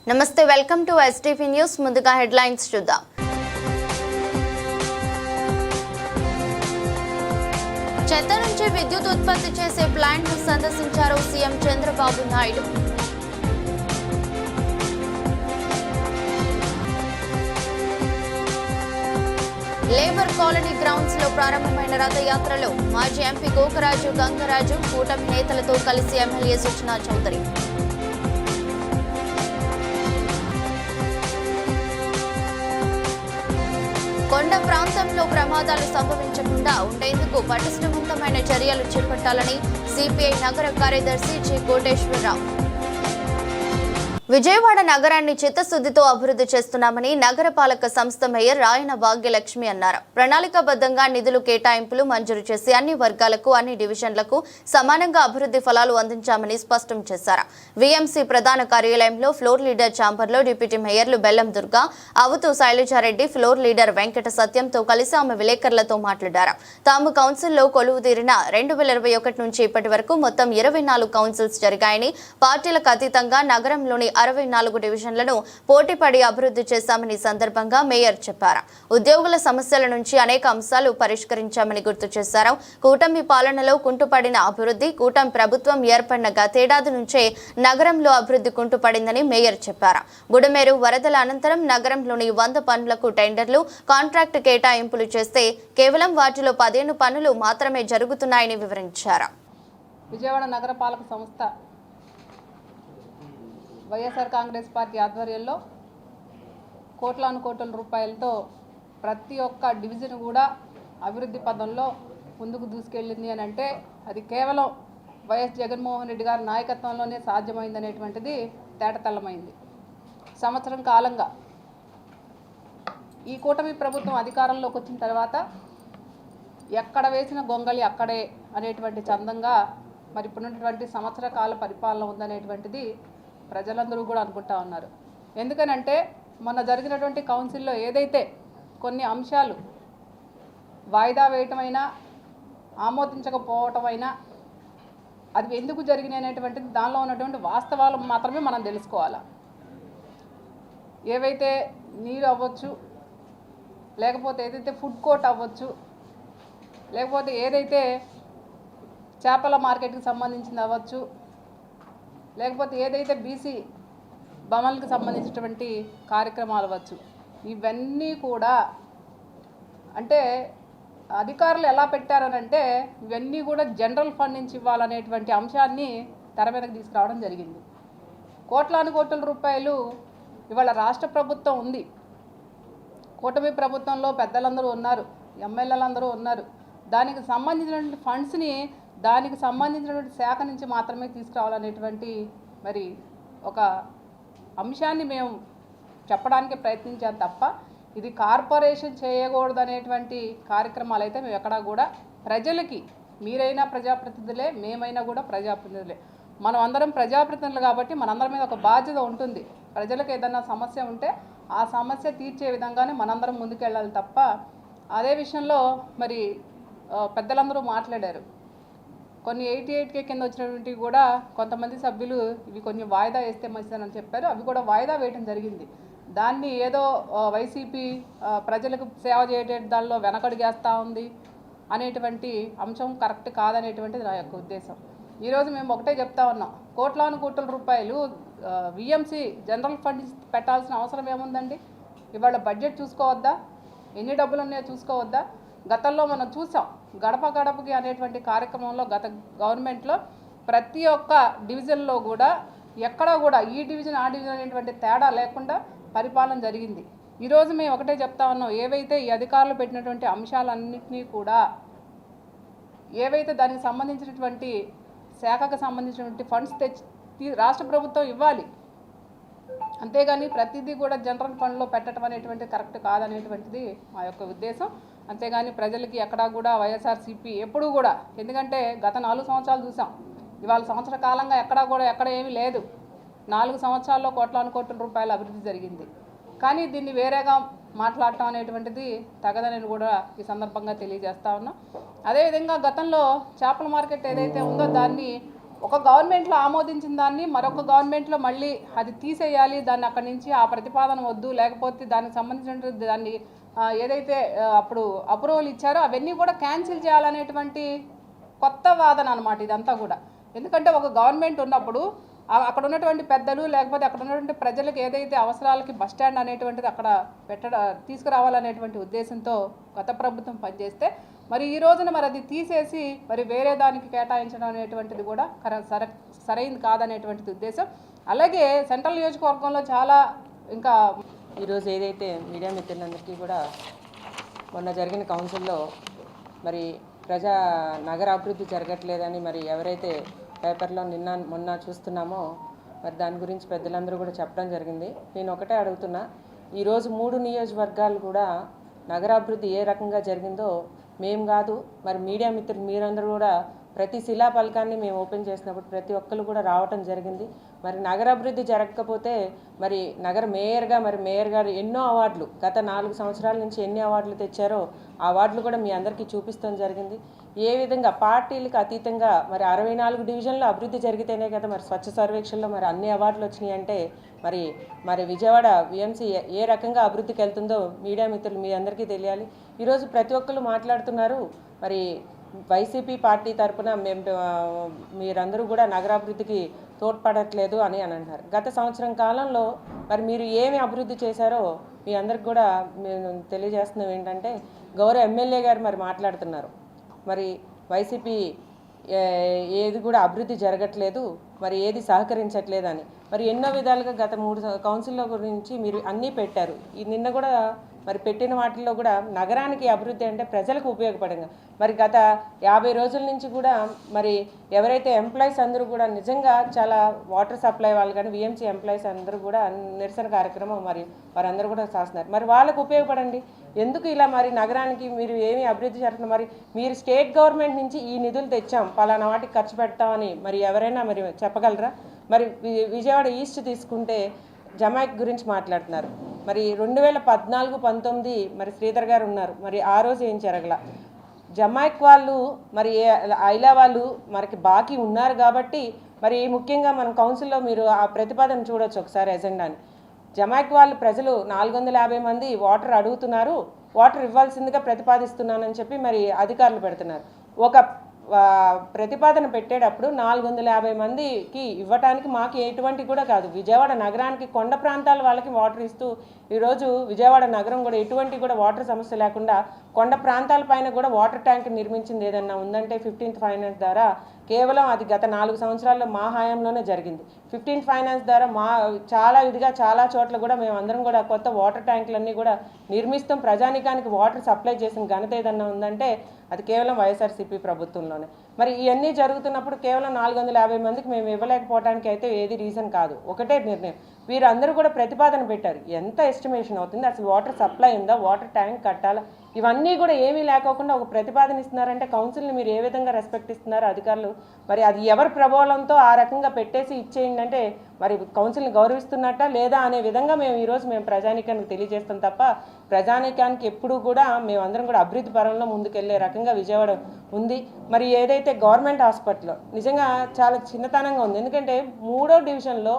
నమస్తే, welcome to STV news. ముందుగా headlines చూద్దాం. చెత్త నుంచి విద్యుత్ ఉత్పత్తి చేసే ప్లాంట్ ను సందర్శించారు CM Chandrababu Naidu. Labour colony grounds లో ప్రారంభమైన రథయాత్రలో మాజీ ఎంపీ గోకరాజు గంగరాజు కూటమి నేతలతో కలిసి ఎమ్మెల్యే సుజనా చౌదరి. కొండ ప్రాంతంలో ప్రమాదాలు సంభవించకుండా ఉండేందుకు పటిష్టవంతమైన చర్యలు చేపట్టాలని సిపిఐ నగర కార్యదర్శి జి కోటేశ్వరరావు. విజయవాడ నగరాన్ని చిత్తశుద్ధితో అభివృద్ధి చేస్తున్నామని నగరపాలక సంస్థ మేయర్ రాయన భాగ్యలక్ష్మి అన్నారు. ప్రణాళికాబద్ధంగా నిధులు కేటాయింపులు మంజూరు చేసి అన్ని వర్గాలకు అన్ని డివిజన్లకు సమానంగా అభివృద్ధి ఫలాలు అందించామని స్పష్టం చేశారు. విఎంసీ ప్రధాన కార్యాలయంలో ఫ్లోర్ లీడర్ ఛాంబర్లో డిప్యూటీ మేయర్లు బెల్లం దుర్గా, అవుతూ శైలజారెడ్డి, ఫ్లోర్ లీడర్ వెంకట సత్యంతో కలిసి ఆమె విలేకరులతో మాట్లాడారు. తాము కౌన్సిల్లో కొలువుదీరిన 2021 నుంచి ఇప్పటి వరకు మొత్తం 24 కౌన్సిల్స్ జరిగాయని, పార్టీలకు అతీతంగా నగరంలోని 64 డివిజన్లను పోటీపడి అభివృద్ధి చేశామని సందర్భంగా మేయర్ చెప్పారు. ఉద్యోగుల సమస్యల నుంచి అనేక అంశాలు పరిష్కరించామని గుర్తు చేశారు. కూటమి పాలనలో కుంటుపడిన అభివృద్ధి, కూటమి ప్రభుత్వం ఏర్పడిన గతేడాది నుంచే నగరంలో అభివృద్ధి కుంటుపడిందని మేయర్ చెప్పారు. బుడమేరు వరదల అనంతరం నగరంలోని 100 పనులకు టెండర్లు, కాంట్రాక్ట్ కేటాయింపులు చేస్తే కేవలం వాటిలో 15 పనులు మాత్రమే జరుగుతున్నాయని వివరించారు. విజయవాడ నగరపాలక సంస్థ వైఎస్ఆర్ కాంగ్రెస్ పార్టీ ఆధ్వర్యంలో కోట్లాను కోట్ల రూపాయలతో ప్రతి ఒక్క డివిజన్ కూడా అభివృద్ధి పదంలో ముందుకు దూసుకెళ్ళింది అని అంటే అది కేవలం వైఎస్ జగన్మోహన్ రెడ్డి గారి నాయకత్వంలోనే సాధ్యమైందనేటువంటిది తేటతెల్లమైంది. సంవత్సరం కాలంగా ఈ కూటమి ప్రభుత్వం అధికారంలోకి వచ్చిన తర్వాత ఎక్కడ వేసిన గొంగళి అక్కడే అనేటువంటి చందంగా మరి ఇప్పుడున్నటువంటి సంవత్సర కాల పరిపాలన ఉందనేటువంటిది ప్రజలందరూ కూడా అనుకుంటా ఉన్నారు. ఎందుకనంటే మొన్న జరిగినటువంటి కౌన్సిల్లో ఏదైతే కొన్ని అంశాలు వాయిదా వేయటమైనా ఆమోదించకపోవటమైనా అది ఎందుకు జరిగినాయి అనేటువంటిది దానిలో ఉన్నటువంటి వాస్తవాలు మాత్రమే మనం తెలుసుకోవాలి. ఏవైతే నీరు అవ్వచ్చు, లేకపోతే ఏదైతే ఫుడ్ కోర్ట్ అవ్వచ్చు, లేకపోతే ఏదైతే చేపల మార్కెట్కి సంబంధించింది అవ్వచ్చు, లేకపోతే ఏదైతే బీసీ భవన్లకు సంబంధించినటువంటి కార్యక్రమాలు అవ్వచ్చు, ఇవన్నీ కూడా అంటే అధికారులు ఎలా పెట్టారనంటే ఇవన్నీ కూడా జనరల్ ఫండ్ నుంచి ఇవ్వాలనేటువంటి అంశాన్ని తెర మీదకి తీసుకురావడం జరిగింది. కోట్లాను కోట్ల రూపాయలు ఇవాళ రాష్ట్ర ప్రభుత్వం ఉంది, కూటమి ప్రభుత్వంలో పెద్దలందరూ ఉన్నారు, ఎమ్మెల్యేలందరూ ఉన్నారు. దానికి సంబంధించినటువంటి ఫండ్స్ని దానికి సంబంధించినటువంటి శాఖ నుంచి మాత్రమే తీసుకురావాలనేటువంటి మరి ఒక అంశాన్ని మేము చెప్పడానికి ప్రయత్నించాం తప్ప ఇది కార్పొరేషన్ చేయకూడదు అనేటువంటి కార్యక్రమాలు అయితే మేము ఎక్కడా కూడా ప్రజలకి, మీరైనా ప్రజాప్రతినిధులే, మేమైనా కూడా ప్రజాప్రతినిధులే, మనం అందరం ప్రజాప్రతినిధులు కాబట్టి మనందరి మీద ఒక బాధ్యత ఉంటుంది. ప్రజలకు ఏదైనా సమస్య ఉంటే ఆ సమస్య తీర్చే విధంగానే మనందరం ముందుకెళ్ళాలి తప్ప అదే విషయంలో మరి పెద్దలందరూ మాట్లాడారు. కొన్ని 88K కింద వచ్చినటువంటి కూడా కొంతమంది సభ్యులు ఇవి కొంచెం వాయిదా వేస్తే మంచిదని చెప్పారు. అవి కూడా వాయిదా వేయడం జరిగింది. దాన్ని ఏదో వైసీపీ ప్రజలకు సేవ చేయటే దానిలో వెనకడుగేస్తూ ఉంది అనేటువంటి అంశం కరెక్ట్ కాదనేటువంటిది నా యొక్క ఉద్దేశం. ఈరోజు మేము ఒకటే చెప్తా ఉన్నాం, కోట్లాను కోట్ల రూపాయలు విఎంసీ జనరల్ ఫండ్ పెట్టాల్సిన అవసరం ఏముందండి? ఇవాళ బడ్జెట్ చూసుకోవద్దా? ఎన్ని డబ్బులు ఉన్నాయో చూసుకోవద్దా? గతంలో మనం చూసాం గడప గడపకి అనేటువంటి కార్యక్రమంలో గత గవర్నమెంట్లో ప్రతి ఒక్క డివిజన్లో కూడా ఎక్కడా కూడా ఈ డివిజన్ ఆ డివిజన్ అనేటువంటి తేడా లేకుండా పరిపాలన జరిగింది. ఈరోజు మేము ఒకటే చెప్తా ఉన్నాం, ఏవైతే ఈ అధికారులు పెట్టినటువంటి అంశాలన్నింటినీ కూడా ఏవైతే దానికి సంబంధించినటువంటి శాఖకు సంబంధించినటువంటి ఫండ్స్ తెచ్చి రాష్ట్ర ప్రభుత్వం ఇవ్వాలి, అంతేగాని ప్రతిదీ కూడా జనరల్ ఫండ్లో పెట్టడం అనేటువంటి కరెక్ట్ కాదనేటువంటిది మా యొక్క ఉద్దేశం. అంతేగాని ప్రజలకి ఎక్కడా కూడా వైఎస్ఆర్సీపీ ఎప్పుడూ కూడా, ఎందుకంటే గత 4 సంవత్సరాలు చూసాం, ఇవాళ సంవత్సర కాలంగా ఎక్కడ ఏమీ లేదు. 4 సంవత్సరాల్లో కోట్ల రూపాయల అభివృద్ధి జరిగింది. కానీ దీన్ని వేరేగా మాట్లాడటం అనేటువంటిది తగదని కూడా ఈ సందర్భంగా తెలియజేస్తా ఉన్నాం. అదేవిధంగా గతంలో చేపల మార్కెట్ ఏదైతే ఉందో దాన్ని ఒక గవర్నమెంట్లో ఆమోదించిన దాన్ని మరొక గవర్నమెంట్లో మళ్ళీ అది తీసేయాలి, దాన్ని అక్కడి నుంచి ఆ ప్రతిపాదన వద్దు, లేకపోతే దానికి సంబంధించిన దాన్ని ఏదైతే అప్పుడు అప్రూవల్ ఇచ్చారో అవన్నీ కూడా క్యాన్సిల్ చేయాలనేటువంటి కొత్త వాదన అన్నమాట ఇదంతా కూడా. ఎందుకంటే ఒక గవర్నమెంట్ ఉన్నప్పుడు అక్కడ ఉన్నటువంటి పెద్దలు లేకపోతే అక్కడ ఉన్నటువంటి ప్రజలకు ఏదైతే అవసరాలకి బస్ స్టాండ్ అనేటువంటిది అక్కడ తీసుకురావాలనేటువంటి ఉద్దేశంతో గత ప్రభుత్వం పనిచేస్తే, మరి ఈ రోజున మరి అది తీసేసి మరి వేరే దానికి కేటాయించడం అనేటువంటిది కూడా సరైంది కాదనేటువంటిది ఉద్దేశం. అలాగే సెంట్రల్ నియోజకవర్గంలో చాలా ఇంకా ఈరోజు ఏదైతే మీడియా మిత్రులందరికీ కూడా మొన్న జరిగిన కౌన్సిల్లో మరి నగర అభివృద్ధి జరగట్లేదని మరి ఎవరైతే పేపర్లో మొన్న చూస్తున్నామో మరి దాని గురించి పెద్దలందరూ కూడా చెప్పడం జరిగింది. నేను ఒకటే అడుగుతున్నా, ఈరోజు 3 నియోజకవర్గాలు కూడా నగరాభివృద్ధి ఏ రకంగా జరిగిందో మేము కాదు, మరి మీడియా మిత్రులు మీరందరూ కూడా ప్రతి శిలాఫలకాన్ని మేము ఓపెన్ చేసినప్పుడు ప్రతి ఒక్కరు కూడా రావటం జరిగింది. మరి నగరాభివృద్ధి జరగకపోతే మరి నగర మేయర్గా మరి మేయర్ గారు ఎన్నో అవార్డులు గత 4 సంవత్సరాల నుంచి ఎన్ని అవార్డులు తెచ్చారో ఆ అవార్డులు కూడా మీ అందరికీ చూపిస్తాం జరిగింది. ఏ విధంగా పార్టీలకు అతీతంగా మరి 64 డివిజన్లో అభివృద్ధి జరిగితేనే కదా మరి స్వచ్ఛ సర్వేక్షణలో మరి అన్ని అవార్డులు వచ్చినాయి అంటే మరి విజయవాడ విఎంసీ ఏ రకంగా అభివృద్ధికి వెళ్తుందో మీడియా మిత్రులు మీ అందరికీ తెలియాలి. ఈరోజు ప్రతి ఒక్కరు మాట్లాడుతున్నారు, మరి వైసీపీ పార్టీ తరఫున మీరందరూ కూడా నగరాభివృద్ధికి తోడ్పడట్లేదు అని అంటున్నారు. గత సంవత్సరం కాలంలో మరి మీరు ఏమి అభివృద్ధి చేశారో మీ అందరికి కూడా మేము తెలియజేస్తున్నాం. ఏంటంటే గౌరవ ఎమ్మెల్యే గారు మరి మాట్లాడుతున్నారు, మరి వైసీపీ ఏది కూడా అభివృద్ధి జరగట్లేదు, మరి ఏది సహకరించట్లేదని. మరి ఎన్నో విధాలుగా గత 3 కౌన్సిల్లో గురించి మీరు అన్నీ పెట్టారు. నిన్న కూడా మరి పెట్టిన వాటిల్లో కూడా నగరానికి అభివృద్ధి అంటే ప్రజలకు ఉపయోగపడంగా మరి గత 50 రోజుల నుంచి కూడా మరి ఎవరైతే ఎంప్లాయీస్ అందరూ కూడా నిజంగా చాలా వాటర్ సప్లై వాళ్ళు కానీ విఎంసీ ఎంప్లాయీస్ అందరూ కూడా నిరసన కార్యక్రమం మరి వారందరూ కూడా చేస్తున్నారు. మరి వాళ్ళకు ఉపయోగపడండి. ఎందుకు ఇలా మరి నగరానికి మీరు ఏమి అభివృద్ధి జరుగుతుంది? మరి మీరు స్టేట్ గవర్నమెంట్ నుంచి ఈ నిధులు తెచ్చాం, పలానా వాటికి ఖర్చు పెడతామని మరి ఎవరైనా మరి చెప్పగలరా? మరి విజయవాడ ఈస్ట్ తీసుకుంటే జమాయిక్ గురించి మాట్లాడుతున్నారు. మరి 2014-19 మరి శ్రీధర్ గారు ఉన్నారు, మరి ఆ రోజు ఏం జరగల. జమాయిక్ వాళ్ళు మరి ఐలా వాళ్ళు మనకి బాకీ ఉన్నారు కాబట్టి మరి ముఖ్యంగా మనం కౌన్సిల్లో మీరు ఆ ప్రతిపాదన చూడొచ్చు ఒకసారి ఎజెండాని. జమాయిక్ వాళ్ళు ప్రజలు 450 మంది వాటర్ అడుగుతున్నారు, వాటర్ ఇవ్వాల్సిందిగా ప్రతిపాదిస్తున్నానని చెప్పి మరి అధికారులు పెడుతున్నారు. ఒక ప్రతిపాదన పెట్టేటప్పుడు 450 మందికి ఇవ్వటానికి మాకు ఎటువంటి కూడా కాదు, విజయవాడ నగరానికి కొండ ప్రాంతాల వాళ్ళకి వాటర్ ఇస్తూ ఈరోజు విజయవాడ నగరం కూడా ఎటువంటి కూడా వాటర్ సమస్య లేకుండా కొండ ప్రాంతాల పైన కూడా వాటర్ ట్యాంక్ నిర్మించింది ఏదన్నా ఉందంటే 15th ఫైనాన్స్ ద్వారా. కేవలం అది గత 4 సంవత్సరాల్లో మా హయాంలోనే జరిగింది. 15th ఫైనాన్స్ ద్వారా చాలా విధిగా చాలా చోట్ల కూడా మేమందరం కూడా కొత్త వాటర్ ట్యాంకులన్నీ కూడా నిర్మిస్తాం. ప్రజానికానికి వాటర్ సప్లై చేసిన ఘనత ఏదన్నా ఉందంటే అది కేవలం వైఎస్ఆర్సీపీ ప్రభుత్వంలోనే. మరి ఇవన్నీ జరుగుతున్నప్పుడు కేవలం 450 మందికి మేము ఇవ్వలేకపోవడానికి అయితే ఏది రీజన్ కాదు, ఒకటే నిర్ణయం. వీరందరూ కూడా ప్రతిపాదన పెట్టారు, ఎంత ఎస్టిమేషన్ అవుతుంది, అసలు వాటర్ సప్లై ఉందా, వాటర్ ట్యాంక్ కట్టాలా, ఇవన్నీ కూడా ఏమీ లేకోకుండా ఒక ప్రతిపాదన ఇస్తున్నారంటే కౌన్సిల్ని మీరు ఏ విధంగా రెస్పెక్ట్ ఇస్తున్నారు అధికారులు? మరి అది ఎవరి ప్రభావంతో ఆ రకంగా పెట్టేసి ఇచ్చేయండి అంటే మరి కౌన్సిల్ని గౌరవిస్తున్నట్ట లేదా అనే విధంగా మేము ప్రజానీకానికి తెలియజేస్తాం తప్ప ప్రజానీకానికి ఎప్పుడూ కూడా మేమందరం కూడా అభివృద్ధి పరంలో ముందుకెళ్లే రకంగా విజయవాడ ఉంది. మరి ఏదైతే గవర్నమెంట్ హాస్పిటల్ నిజంగా చాలా చిన్నతనంగా ఉంది. ఎందుకంటే 3వ డివిజన్లో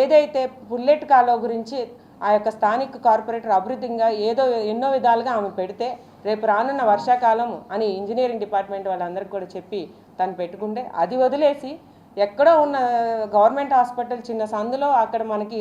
ఏదైతే బుల్లెట్ కాలువ గురించి ఆ యొక్క స్థానిక కార్పొరేటర్ అభివృద్ధిగా ఎన్నో విధాలుగా ఆమె పెడితే రేపు రానున్న వర్షాకాలం అని ఇంజనీరింగ్ డిపార్ట్మెంట్ వాళ్ళందరికీ కూడా చెప్పి తను పెట్టుకుంటే అది వదిలేసి ఎక్కడో ఉన్న గవర్నమెంట్ హాస్పిటల్ చిన్న సందులో అక్కడ మనకి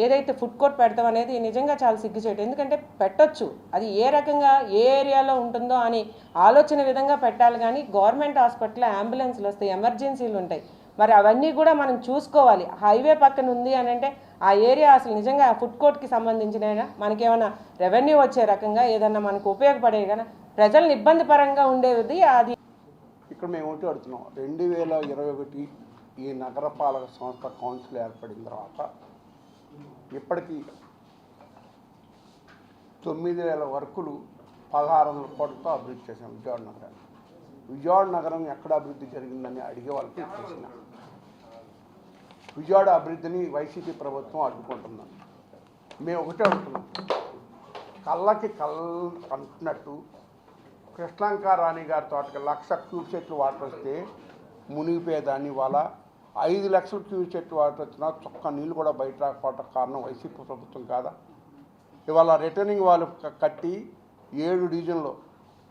ఏదైతే ఫుడ్ కోర్ట్ పెడతాం అనేది నిజంగా చాలా సిగ్గుచేటు. ఎందుకంటే పెట్టొచ్చు, అది ఏ రకంగా ఏ ఏరియాలో ఉంటుందో అని ఆలోచన విధంగా పెట్టాలి. కానీ గవర్నమెంట్ హాస్పిటల్లో అంబులెన్స్లు వస్తాయి, ఎమర్జెన్సీలు ఉంటాయి, మరి అవన్నీ కూడా మనం చూసుకోవాలి. హైవే పక్కన ఉంది అని అంటే ఆ ఏరియా అసలు నిజంగా ఫుడ్ కోర్ట్కి సంబంధించిన మనకేమైనా రెవెన్యూ వచ్చే రకంగా ఏదన్నా మనకు ఉపయోగపడే కానీ ప్రజలను ఇబ్బంది పరంగా ఉండేది అది. ఇక్కడ మేము ఒకటి అడుగుతున్నాం, 2021 ఈ నగరపాలక సంస్థ కౌన్సిల్ ఏర్పడిన తర్వాత ఇప్పటికీ 9,000 వర్కులు 1600 కోట్లతో అభివృద్ధి చేశాం విజయవాడ నగరాన్ని. విజయవాడ నగరం ఎక్కడ అభివృద్ధి జరిగిందని అడిగే వాళ్ళకి ప్రశ్న. విజయవాడ అభివృద్ధిని వైసీపీ ప్రభుత్వం అడ్డుకుంటున్నాం. మేము ఒకటే అడుగుతున్నాం, కళ్ళకి అంటున్నట్టు కృష్ణంక రాణి గారి తోటకి 1,00,000 క్యూసెక్లు వాటర్ వస్తే మునిగిపోయేదాన్ని ఇవాళ 5 లక్షల క్యూసెక్లు వాటర్ వచ్చినా చొక్క నీళ్ళు కూడా బయట రాకపోవటం కారణం వైసీపీ ప్రభుత్వం కాదా? ఇవాళ రిటర్నింగ్ వాళ్ళు కట్టి 7 డివిజన్లో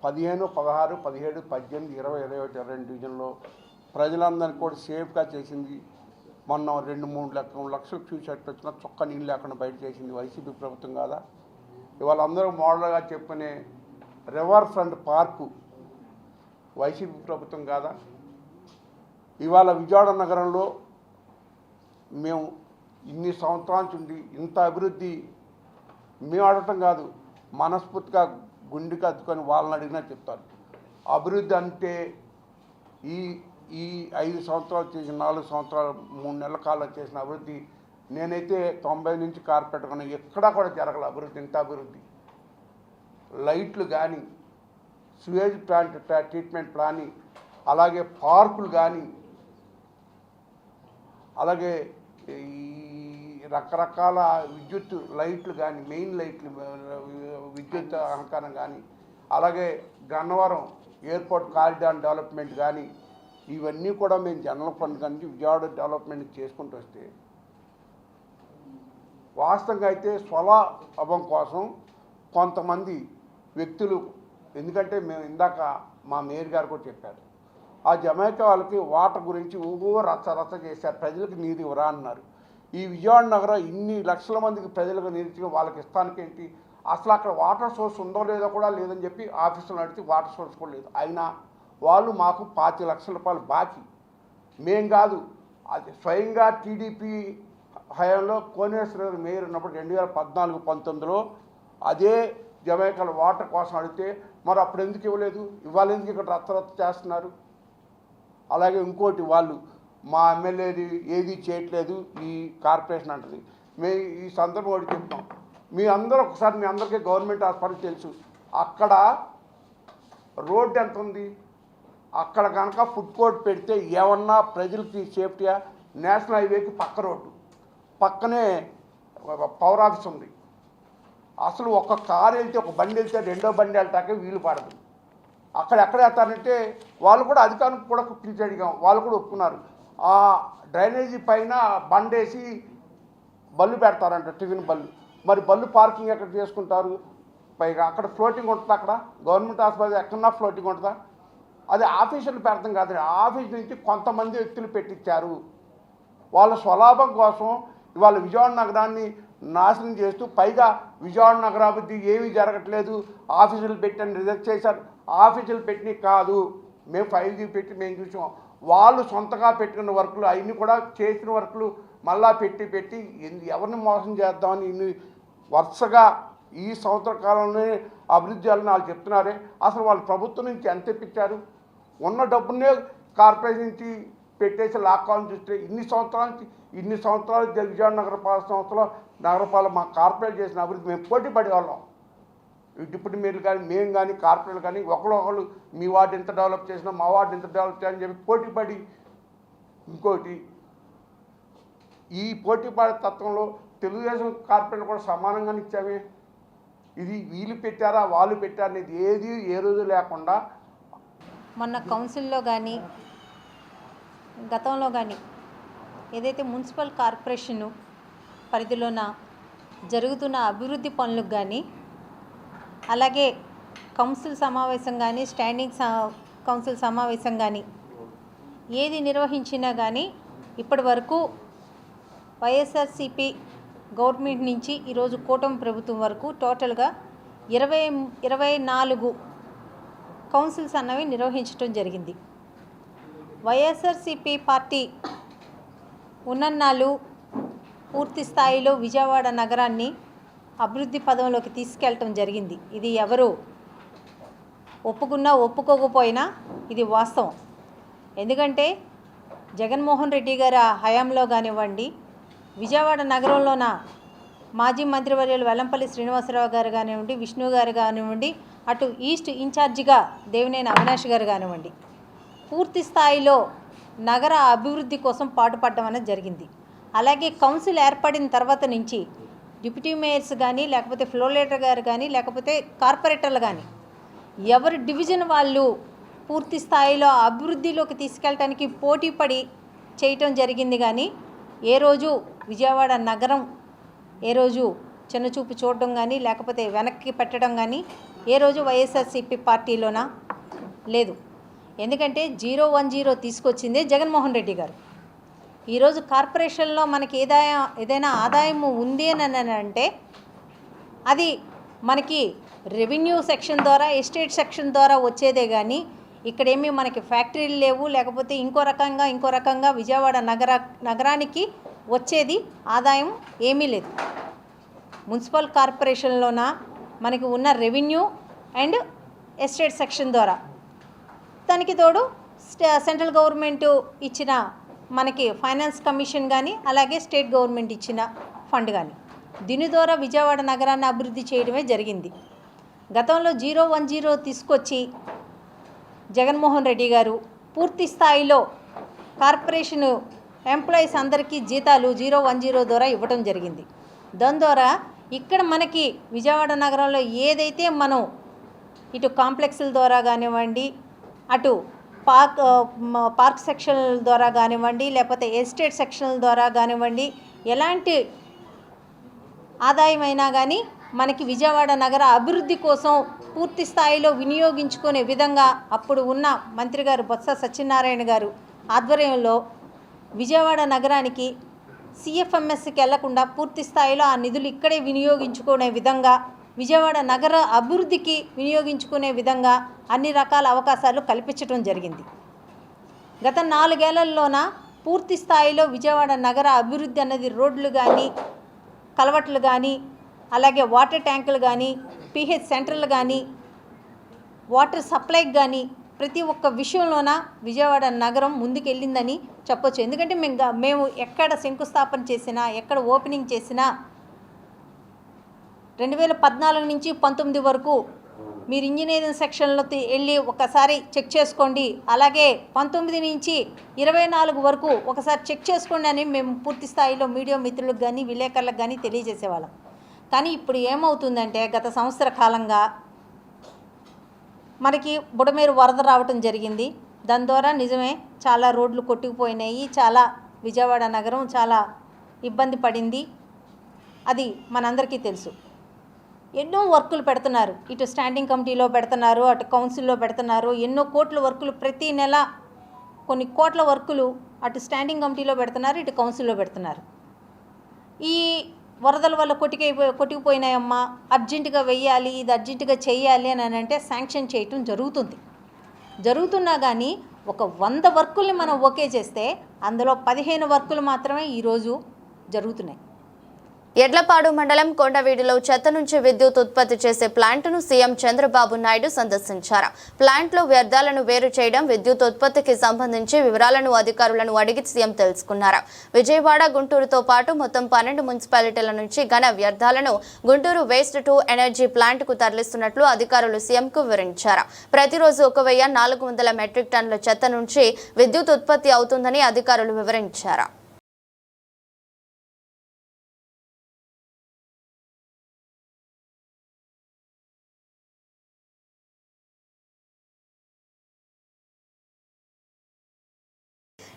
15, 16, 17, 18, 20, 21, 22 డివిజన్లో ప్రజలందరినీ కూడా సేఫ్గా చేసింది. మొన్న 2-3 లక్షల క్యూసెక్లు వచ్చినా చొక్క నీళ్ళు లేకుండా బయట చేసింది వైసీపీ ప్రభుత్వం కాదా? ఇవాళ అందరూ మోడల్గా చెప్పుకునే రివర్ ఫ్రంట్ పార్కు వైసీపీ ప్రభుత్వం కాదా? ఇవాళ విజయవాడ నగరంలో మేము ఇన్ని సంవత్సరాల నుండి ఇంత అభివృద్ధి మేము అడగటం కాదు, మనస్ఫూర్తిగా గుండెకి అద్దుకొని వాళ్ళని అడిగినా చెప్తారు. అభివృద్ధి అంటే ఈ 5 సంవత్సరాలు చేసిన 4 సంవత్సరాలు 3 నెలల కాలం చేసిన అభివృద్ధి నేనైతే 90 నుంచి కార్పొరేట్ కన్నా ఎక్కడా కూడా జరగల అభివృద్ధి. ఇంత అభివృద్ధి లైట్లు కానీ, స్వేజ్ ప్లాంట్ ట్రీట్మెంట్ ప్లాని, అలాగే పార్కులు కానీ, అలాగే ఈ రకరకాల విద్యుత్ లైట్లు కానీ, మెయిన్ లైట్లు విద్యుత్ అలంకరణ కానీ, అలాగే గన్నవరం ఎయిర్పోర్ట్ కారిడార్ డెవలప్మెంట్ కానీ, ఇవన్నీ కూడా మేము జనరల్ ఫండ్ కానీ విజయవాడ డెవలప్మెంట్ చేసుకుంటూ వస్తే వాస్తవంగా అయితే స్వలాభం కోసం కొంతమంది వ్యక్తులు, ఎందుకంటే మేము ఇందాక మా మేయర్ గారు కూడా చెప్పారు, ఆ జమైకా వాళ్ళకి వాటర్ గురించి రచ్చ చేశారు, ప్రజలకు నీరు ఇవ్వరా అన్నారు. ఈ విజయవాడ నగరం ఇన్ని లక్షల మందికి ప్రజలకు నీరు వాళ్ళకి ఇస్తానికి ఏంటి, అసలు అక్కడ వాటర్ సోర్స్ ఉందో లేదో కూడా లేదని చెప్పి ఆఫీసులో అడిగితే వాటర్ సోర్స్ కూడా లేదు. అయినా వాళ్ళు మాకు 25 లక్షల రూపాయలు బాకీ. మేం కాదు, అది స్వయంగా టీడీపీ హయాంలో కోనేశ్వర మేయర్ ఉన్నప్పుడు 2014-19లో అదే జమైకాల వాటర్ కోసం అడిగితే మరి అప్పుడు ఎందుకు ఇవ్వలేదు, ఇవాళ ఎందుకు ఇక్కడ రచ్చ చేస్తున్నారు? అలాగే ఇంకోటి, వాళ్ళు మా ఎమ్మెల్యేది ఏది చేయట్లేదు ఈ కార్పొరేషన్ అంటది. మేము ఈ సందర్భం ఒకటి చెప్తాం, మీ అందరూ ఒకసారి మీ అందరికీ గవర్నమెంట్ హాస్పిటల్ తెలుసు, అక్కడ రోడ్డు ఎంత ఉంది, అక్కడ కనుక ఫుడ్ కోర్ట్ పెడితే ఏమన్నా ప్రజలకి సేఫ్టీగా, నేషనల్ హైవేకి పక్క రోడ్డు పక్కనే పవర్ ఆఫీస్ ఉంది. అసలు ఒక కారు వెళ్తే, ఒక బండి వెళ్తే రెండో బండి వెళ్ళటాకే వీలు పడదు. అక్కడ ఎక్కడ వెళ్తారంటే వాళ్ళు కూడా అధికారులకు కూడా పిలిచి అడిగాం, వాళ్ళు కూడా ఒప్పుకున్నారు. ఆ డ్రైనేజీ పైన బండేసి బళ్ళు పెడతారంట, టిఫిన్ బళ్ళు. మరి బళ్ళు పార్కింగ్ ఎక్కడ చేసుకుంటారు? పైగా అక్కడ ఫ్లోటింగ్ ఉంటుంది, అక్కడ గవర్నమెంట్ హాస్పిటల్ ఎక్కడన్నా ఫ్లోటింగ్ ఉంటుందా? అది ఆఫీసులు పెడతాం కాదు, ఆఫీస్ నుంచి కొంతమంది వ్యక్తులు పెట్టించారు. వాళ్ళ స్వలాభం కోసం ఇవాళ విజయవాడ నగరాన్ని నాశనం చేస్తూ, పైగా విజయవాడ నగరాభివృద్ధి ఏమీ జరగట్లేదు, ఆఫీసులు పెట్టని రిజెక్ట్ చేశారు. ఆఫీసులు పెట్టినవి కాదు, మేము 5G పెట్టి మేము చూసాం. వాళ్ళు సొంతగా పెట్టుకున్న వర్కులు అవన్నీ కూడా చేసిన వర్కులు మళ్ళా పెట్టి ఎవరిని మోసం చేద్దామని ఇన్ని వరుసగా ఈ సంవత్సర కాలంలోనే అభివృద్ధి చేయాలని వాళ్ళు చెప్తున్నారే. అసలు వాళ్ళు ప్రభుత్వం నుంచి ఎంత తెప్పించారు? ఉన్న డబ్బునే కార్పొరేషన్ నుంచి పెట్టేసి లాక్కోవాలని చూస్తే ఇన్ని సంవత్సరాలు విజయవాడ నగరపాలక సంస్థలో నగరపాలక మా కార్పొరేట్ చేసిన అభివృద్ధి మేము పోటీ పడేవాళ్ళం. డిప్యూటీ మేయర్లు కానీ మేము కానీ కార్పొరేట్లు కానీ ఒకళ్ళు మీ వార్డు ఎంత డెవలప్ చేసినా మా వార్డు ఎంత డెవలప్ చేయాలని చెప్పి పోటీపడి, ఇంకోటి ఈ పోటీపడే తత్వంలో తెలుగుదేశం కార్పొరేట్లు కూడా సమానంగానే ఇచ్చామే. ఇది వీళ్ళు పెట్టారా వాళ్ళు పెట్టారా అనేది ఏది ఏ రోజు లేకుండా మొన్న కౌన్సిల్లో కానీ గతంలో కానీ ఏదైతే మున్సిపల్ కార్పొరేషను పరిధిలోన జరుగుతున్న అభివృద్ధి పనులకు కానీ, అలాగే కౌన్సిల్ సమావేశం కానీ, స్టాండింగ్ కౌన్సిల్ సమావేశం కానీ ఏది నిర్వహించినా కానీ ఇప్పటి వరకు వైఎస్ఆర్సీపీ గవర్నమెంట్ నుంచి ఈరోజు కూటమి ప్రభుత్వం వరకు టోటల్గా 24 కౌన్సిల్స్ అన్నవి నిర్వహించడం జరిగింది. వైఎస్ఆర్సీపీ పార్టీ ఉన్నన్నాళ్ళు పూర్తి స్థాయిలో విజయవాడ నగరాన్ని అభివృద్ధి పదంలోకి తీసుకెళ్ళటం జరిగింది. ఇది ఎవరు ఒప్పుకున్నా ఒప్పుకోకపోయినా ఇది వాస్తవం. ఎందుకంటే జగన్మోహన్ రెడ్డి గారి హయాంలో కానివ్వండి, విజయవాడ నగరంలోన మాజీ మంత్రివర్యులు వెల్లంపల్లి శ్రీనివాసరావు గారు కానివ్వండి, విష్ణు గారు కానివ్వండి, అటు ఈస్ట్ ఇన్ఛార్జిగా దేవినేని అవినాష్ గారు కానివ్వండి పూర్తి స్థాయిలో నగర అభివృద్ధి కోసం పాటుపడడం అనేది జరిగింది. అలాగే కౌన్సిల్ ఏర్పడిన తర్వాత నుంచి డిప్యూటీ మేయర్స్ కానీ లేకపోతే ఫ్లోర్ లీడర్ గారు కానీ లేకపోతే కార్పొరేటర్లు కానీ ఎవరి డివిజన్ వాళ్ళు పూర్తి స్థాయిలో అభివృద్ధిలోకి తీసుకెళ్ళటానికి పోటీపడి చేయటం జరిగింది. కానీ ఏ రోజు విజయవాడ నగరం ఏ రోజు చిన్నచూపు చూడడం కానీ లేకపోతే వెనక్కి పెట్టడం కానీ ఏ రోజు వైఎస్ఆర్సీపీ పార్టీలోనా లేదు. ఎందుకంటే 010 తీసుకొచ్చిందే జగన్మోహన్ రెడ్డి గారు. ఈరోజు కార్పొరేషన్లో మనకి ఏదైనా ఆదాయము ఉంది అని అంటే అది మనకి రెవెన్యూ సెక్షన్ ద్వారా ఎస్టేట్ సెక్షన్ ద్వారా వచ్చేదే. కానీ ఇక్కడేమీ మనకి ఫ్యాక్టరీలు లేవు, లేకపోతే ఇంకో రకంగా విజయవాడ నగరానికి వచ్చేది ఆదాయం ఏమీ లేదు. మున్సిపల్ కార్పొరేషన్లోన మనకి ఉన్న రెవెన్యూ అండ్ ఎస్టేట్ సెక్షన్ ద్వారా, దానికి తోడు సెంట్రల్ గవర్నమెంట్ ఇచ్చిన మనకి ఫైనాన్స్ కమిషన్ కానీ అలాగే స్టేట్ గవర్నమెంట్ ఇచ్చిన ఫండ్ కానీ దీని ద్వారా విజయవాడ నగరాన్ని అభివృద్ధి చేయడమే జరిగింది. గతంలో 010 తీసుకొచ్చి జగన్మోహన్ రెడ్డి గారు పూర్తి స్థాయిలో కార్పొరేషన్ ఎంప్లాయీస్ అందరికీ జీతాలు 010 ద్వారా ఇవ్వడం జరిగింది. దాని ద్వారా ఇక్కడ మనకి విజయవాడ నగరంలో ఏదైతే మనం ఇటు కాంప్లెక్స్ల ద్వారా కానివ్వండి, అటు పార్క్ సెక్షన్ల ద్వారా కానివ్వండి, లేకపోతే ఎస్టేట్ సెక్షన్ల ద్వారా కానివ్వండి, ఎలాంటి ఆదాయం అయినా కానీ మనకి విజయవాడ నగర అభివృద్ధి కోసం పూర్తి స్థాయిలో వినియోగించుకునే విధంగా అప్పుడు ఉన్న మంత్రి గారు బొత్స సత్యనారాయణ గారు ఆధ్వర్యంలో విజయవాడ నగరానికి సిఎఫ్ఎంఎస్కి వెళ్లకుండా పూర్తి స్థాయిలో ఆ నిధులు ఇక్కడే వినియోగించుకునే విధంగా, విజయవాడ నగర అభివృద్ధికి వినియోగించుకునే విధంగా అన్ని రకాల అవకాశాలు కల్పించడం జరిగింది. గత 4 ఏళ్లలోన పూర్తి స్థాయిలో విజయవాడ నగర అభివృద్ధి అన్నది రోడ్లు కానీ, కలవట్లు కానీ, అలాగే వాటర్ ట్యాంకులు కానీ, పిహెచ్ సెంటర్లు కానీ, వాటర్ సప్లైకి కానీ ప్రతి ఒక్క విషయంలోన విజయవాడ నగరం ముందుకెళ్ళిందని చెప్పొచ్చు. ఎందుకంటే మేము ఎక్కడ శంకుస్థాపన చేసినా, ఎక్కడ ఓపెనింగ్ చేసినా 2014 నుంచి 19 వరకు మీరు ఇంజనీరింగ్ సెక్షన్లో వెళ్ళి ఒకసారి చెక్ చేసుకోండి, అలాగే 19 నుంచి 24 వరకు ఒకసారి చెక్ చేసుకోండి అని మేము పూర్తి స్థాయిలో మీడియా మిత్రులకు కానీ విలేకరులకు కానీ తెలియజేసేవాళ్ళం. కానీ ఇప్పుడు ఏమవుతుందంటే గత సంవత్సర కాలంగా మనకి బుడమేరు వరద రావటం జరిగింది. దాని ద్వారా నిజమే చాలా రోడ్లు కొట్టుకుపోయినాయి, చాలా విజయవాడ నగరం చాలా ఇబ్బంది పడింది. అది మనందరికీ తెలుసు. ఎన్నో వర్కులు పెడుతున్నారు, ఇటు స్టాండింగ్ కమిటీలో పెడుతున్నారు, అటు కౌన్సిల్లో పెడుతున్నారు. ఎన్నో కోట్ల వర్కులు ప్రతి నెల కొన్ని కోట్ల వర్కులు అటు స్టాండింగ్ కమిటీలో పెడుతున్నారు, ఇటు కౌన్సిల్లో పెడుతున్నారు. ఈ వరదల వల్ల కొట్టుకుపోయినాయమ్మా, అర్జెంటుగా వెయ్యాలి, ఇది అర్జెంటుగా చేయాలి అని అంటే శాంక్షన్ చేయటం జరుగుతున్నా కానీ ఒక 100 వర్కుల్ని మనం ఓకే చేస్తే అందులో 15 వర్కులు మాత్రమే ఈరోజు జరుగుతున్నాయి. ఎడ్లపాడు మండలం కొండవీడిలో చెత్త నుంచి విద్యుత్ ఉత్పత్తి చేసే ప్లాంట్ను సీఎం చంద్రబాబు నాయుడు సందర్శించారు. ప్లాంట్లో వ్యర్థాలను వేరు చేయడం, విద్యుత్ ఉత్పత్తికి సంబంధించి వివరాలను అధికారులను అడిగి సీఎం తెలుసుకున్నారు. విజయవాడ, గుంటూరుతో పాటు మొత్తం 12 మున్సిపాలిటీల నుంచి ఘన వ్యర్థాలను గుంటూరు వేస్ట్ టు ఎనర్జీ ప్లాంట్కు తరలిస్తున్నట్లు అధికారులు సీఎంకు వివరించారు. ప్రతిరోజు 1400 మెట్రిక్ టన్నుల చెత్త నుంచి విద్యుత్ ఉత్పత్తి అవుతుందని అధికారులు వివరించారు.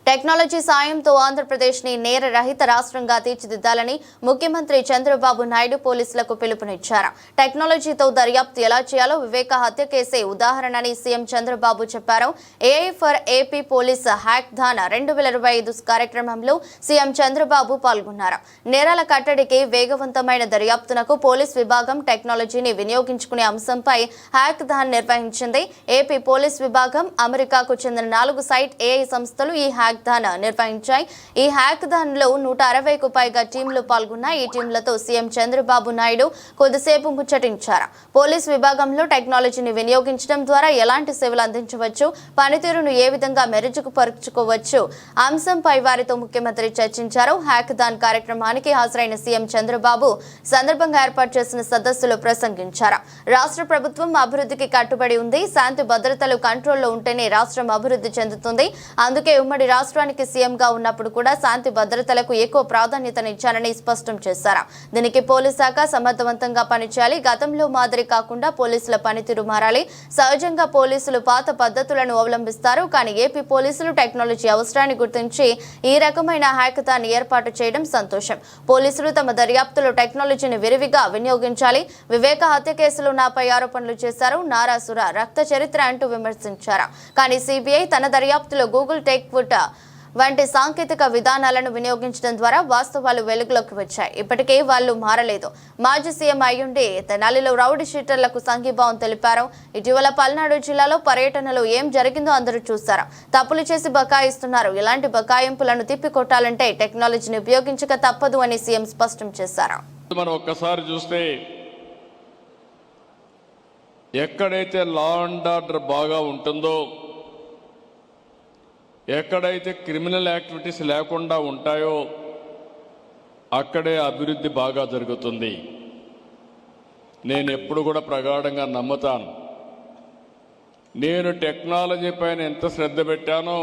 టెక్నాలజీ సాయంతో ఆంధ్రప్రదేశ్ని నేర రహిత రాష్ట్రంగా తీర్చిదిద్దాలని ముఖ్యమంత్రి చంద్రబాబు నాయుడు పోలీసులకు పిలుపునిచ్చారు. టెక్నాలజీతో దర్యాప్తు ఎలా చేయాలో వివేక హత్య కేసే ఉదాహరణని సీఎం చంద్రబాబు చెప్పారు. AI for AP police hackathon 2025 కార్యక్రమంలో సీఎం చంద్రబాబు పాల్గొన్నారు. నేరాల కట్టడికి వేగవంతమైన దర్యాప్తునకు పోలీస్ విభాగం టెక్నాలజీని వినియోగించుకునే అంశంపై హ్యాక్థాన్ నిర్వహించింది. ఏపీ పోలీస్ విభాగం, అమెరికాకు చెందిన 4 సైట్ ఏఐ సంస్థలు ఈ హ్యాక్ హ్యాకథాన్ నిర్వహించాయి. ఈ హ్యాకథాన్లో 160కు పైగా టీంలు పాల్గొన్నాయి. ఈ టీంలతో సీఎం చంద్రబాబు నాయుడు కొద్దిసేపు ముచ్చటించారు. పోలీస్ విభాగంలో టెక్నాలజీని వినియోగించడం ద్వారా ఎలాంటి సేవలు అందించవచ్చు, పనితీరును ఏ విధంగా మెరుగుపరుచుకోవచ్చు అంశంపై వారితో ముఖ్యమంత్రి చర్చించారు. హ్యాకథాన్ కార్యక్రమానికి హాజరైన సీఎం చంద్రబాబు సందర్భంగా ఏర్పాటు చేసిన సదస్సులో ప్రసంగించారు. రాష్ట్ర ప్రభుత్వం అభివృద్ధికి కట్టుబడి ఉంది. శాంతి భద్రతలు కంట్రోల్లో ఉంటేనే రాష్ట్రం అభివృద్ధి చెందుతుంది. అందుకే ఉమ్మడి రాష్ట్రానికి సీఎంగా ఉన్నప్పుడు కూడా శాంతి భద్రతలకు ఎక్కువ ప్రాధాన్యతనిచ్చారని స్పష్టం చేశారు. దీనికి పోలీస్ శాఖ సమర్థవంతంగా పనిచేయాలి. గతంలో మాదిరి కాకుండా పోలీసుల పనితీరు మారాలి. సహజంగా పోలీసులు పాత పద్ధతులను అవలంబిస్తారు. కానీ ఏపీ పోలీసులు టెక్నాలజీ అవసరాన్ని గుర్తించి ఈ రకమైన హ్యాకథాన్ ఏర్పాటు చేయడం సంతోషం. పోలీసులు తమ దర్యాప్తులో టెక్నాలజీని విరివిగా వినియోగించాలి. వివేక హత్య కేసులో నాపై ఆరోపణలు చేశారు. నారాసుర రక్త చరిత్ర అంటూ విమర్శించారు. కానీ సిబిఐ తన దర్యాప్తులో గూగుల్ టేక్వుడ్ వంటి సాంకేతిక విధానాలను వినియోగించడం ద్వారా వాస్తవాలు వెలుగులోకి వచ్చాయి. ఇప్పటికే వాళ్ళు మారలేదు. మాజీ సీఎం అయ్యుండి తెనాలిలో రౌడీ షీటర్లకు సంఘీభావం తెలిపారు. ఇటీవల పల్నాడు జిల్లాలో పర్యటనలో ఏం జరిగిందో అందరూ చూశారు. తప్పులు చేసి బకాయిస్తున్నారు. ఇలాంటి బకాయింపులను తిప్పికొట్టాలంటే టెక్నాలజీని ఉపయోగించక తప్పదు అని సీఎం స్పష్టం చేశారు. మనం ఒక్కసారి చూస్తే ఎక్కడైతే లా అండ్ ఆర్డర్ బాగా ఉంటుందో, ఎక్కడైతే క్రిమినల్ యాక్టివిటీస్ లేకుండా ఉంటాయో అక్కడే అభివృద్ధి బాగా జరుగుతుంది. నేను ఎప్పుడు కూడా ప్రగాఢంగా నమ్ముతాను. నేను టెక్నాలజీ పైన ఎంత శ్రద్ధ పెట్టానో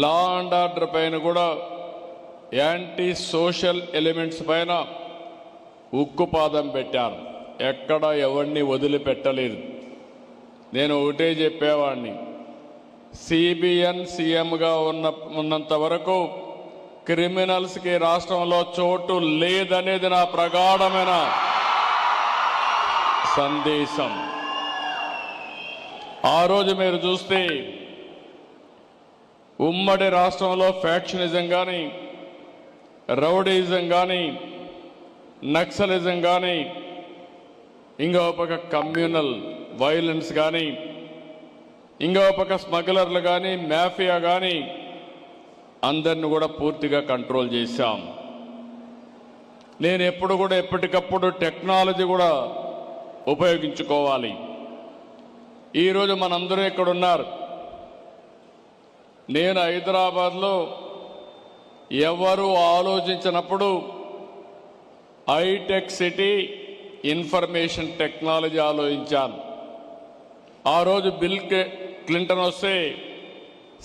లా అండ్ ఆర్డర్ పైన కూడా, యాంటీ సోషల్ ఎలిమెంట్స్ పైన ఉక్కుపాదం పెట్టాను. ఎక్కడ ఎవరిని వదిలిపెట్టలేదు. నేను ఒకటే చెప్పేవాడిని, సిబిఎన్ సీఎంగా ఉన్నంత వరకు క్రిమినల్స్కి రాష్ట్రంలో చోటు లేదనేది నా ప్రగాఢమైన సందేశం. ఆ రోజు మీరు చూస్తే ఉమ్మడి రాష్ట్రంలో ఫ్యాక్షనిజం కానీ, రౌడీజం కానీ, నక్సలిజం కానీ, ఇంకో పక్క కమ్యూనల్ వైలెన్స్ కానీ, ఇంకో పక్క స్మగ్లర్లు కానీ, మాఫియా కానీ, అందరిని కూడా పూర్తిగా కంట్రోల్ చేశాం. నేను ఎప్పుడు కూడా ఎప్పటికప్పుడు టెక్నాలజీ కూడా ఉపయోగించుకోవాలి. ఈరోజు మనందరూ ఇక్కడ ఉన్నారు. నేను హైదరాబాద్లో ఎవరు ఆలోచించినప్పుడు హైటెక్ సిటీ ఇన్ఫర్మేషన్ టెక్నాలజీ ఆలోచించాను. ఆ రోజు బిల్ క్లింటన్ వస్తే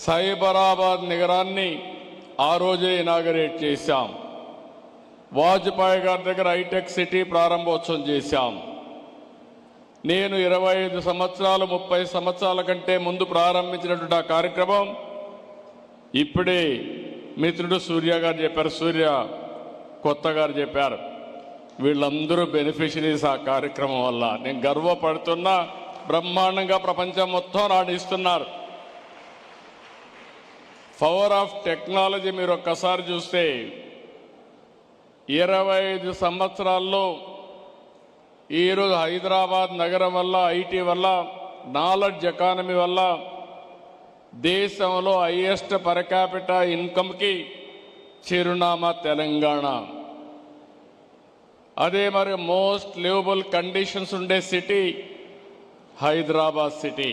సైబరాబాద్ నగరాన్ని ఆ రోజే ఇనాగరేట్ చేశాం. వాజ్పేయి గారి దగ్గర హైటెక్ సిటీ ప్రారంభోత్సవం చేశాం. నేను 25 సంవత్సరాలు 30 సంవత్సరాల కంటే ముందు ప్రారంభించినటువంటి ఆ కార్యక్రమం ఇప్పుడే మిత్రుడు సూర్య గారు చెప్పారు, సూర్య కొత్త గారు చెప్పారు. వీళ్ళందరూ బెనిఫిషరీస్ ఆ కార్యక్రమం వల్ల. నేను గర్వపడుతున్నా. బ్రహ్మాండంగా ప్రపంచం మొత్తం రాణిస్తున్నారు. పవర్ ఆఫ్ టెక్నాలజీ మీరు ఒక్కసారి చూస్తే 25 సంవత్సరాల్లో ఈరోజు హైదరాబాద్ నగరం వల్ల, ఐటీ వల్ల, నాలెడ్జ్ ఎకానమీ వల్ల దేశంలో హైయెస్ట్ పర్ క్యాపిటా ఇన్కమ్కి చిరునామా తెలంగాణ. అదే మరి మోస్ట్ లివబుల్ కండిషన్స్ ఉండే సిటీ హైదరాబాద్ సిటీ.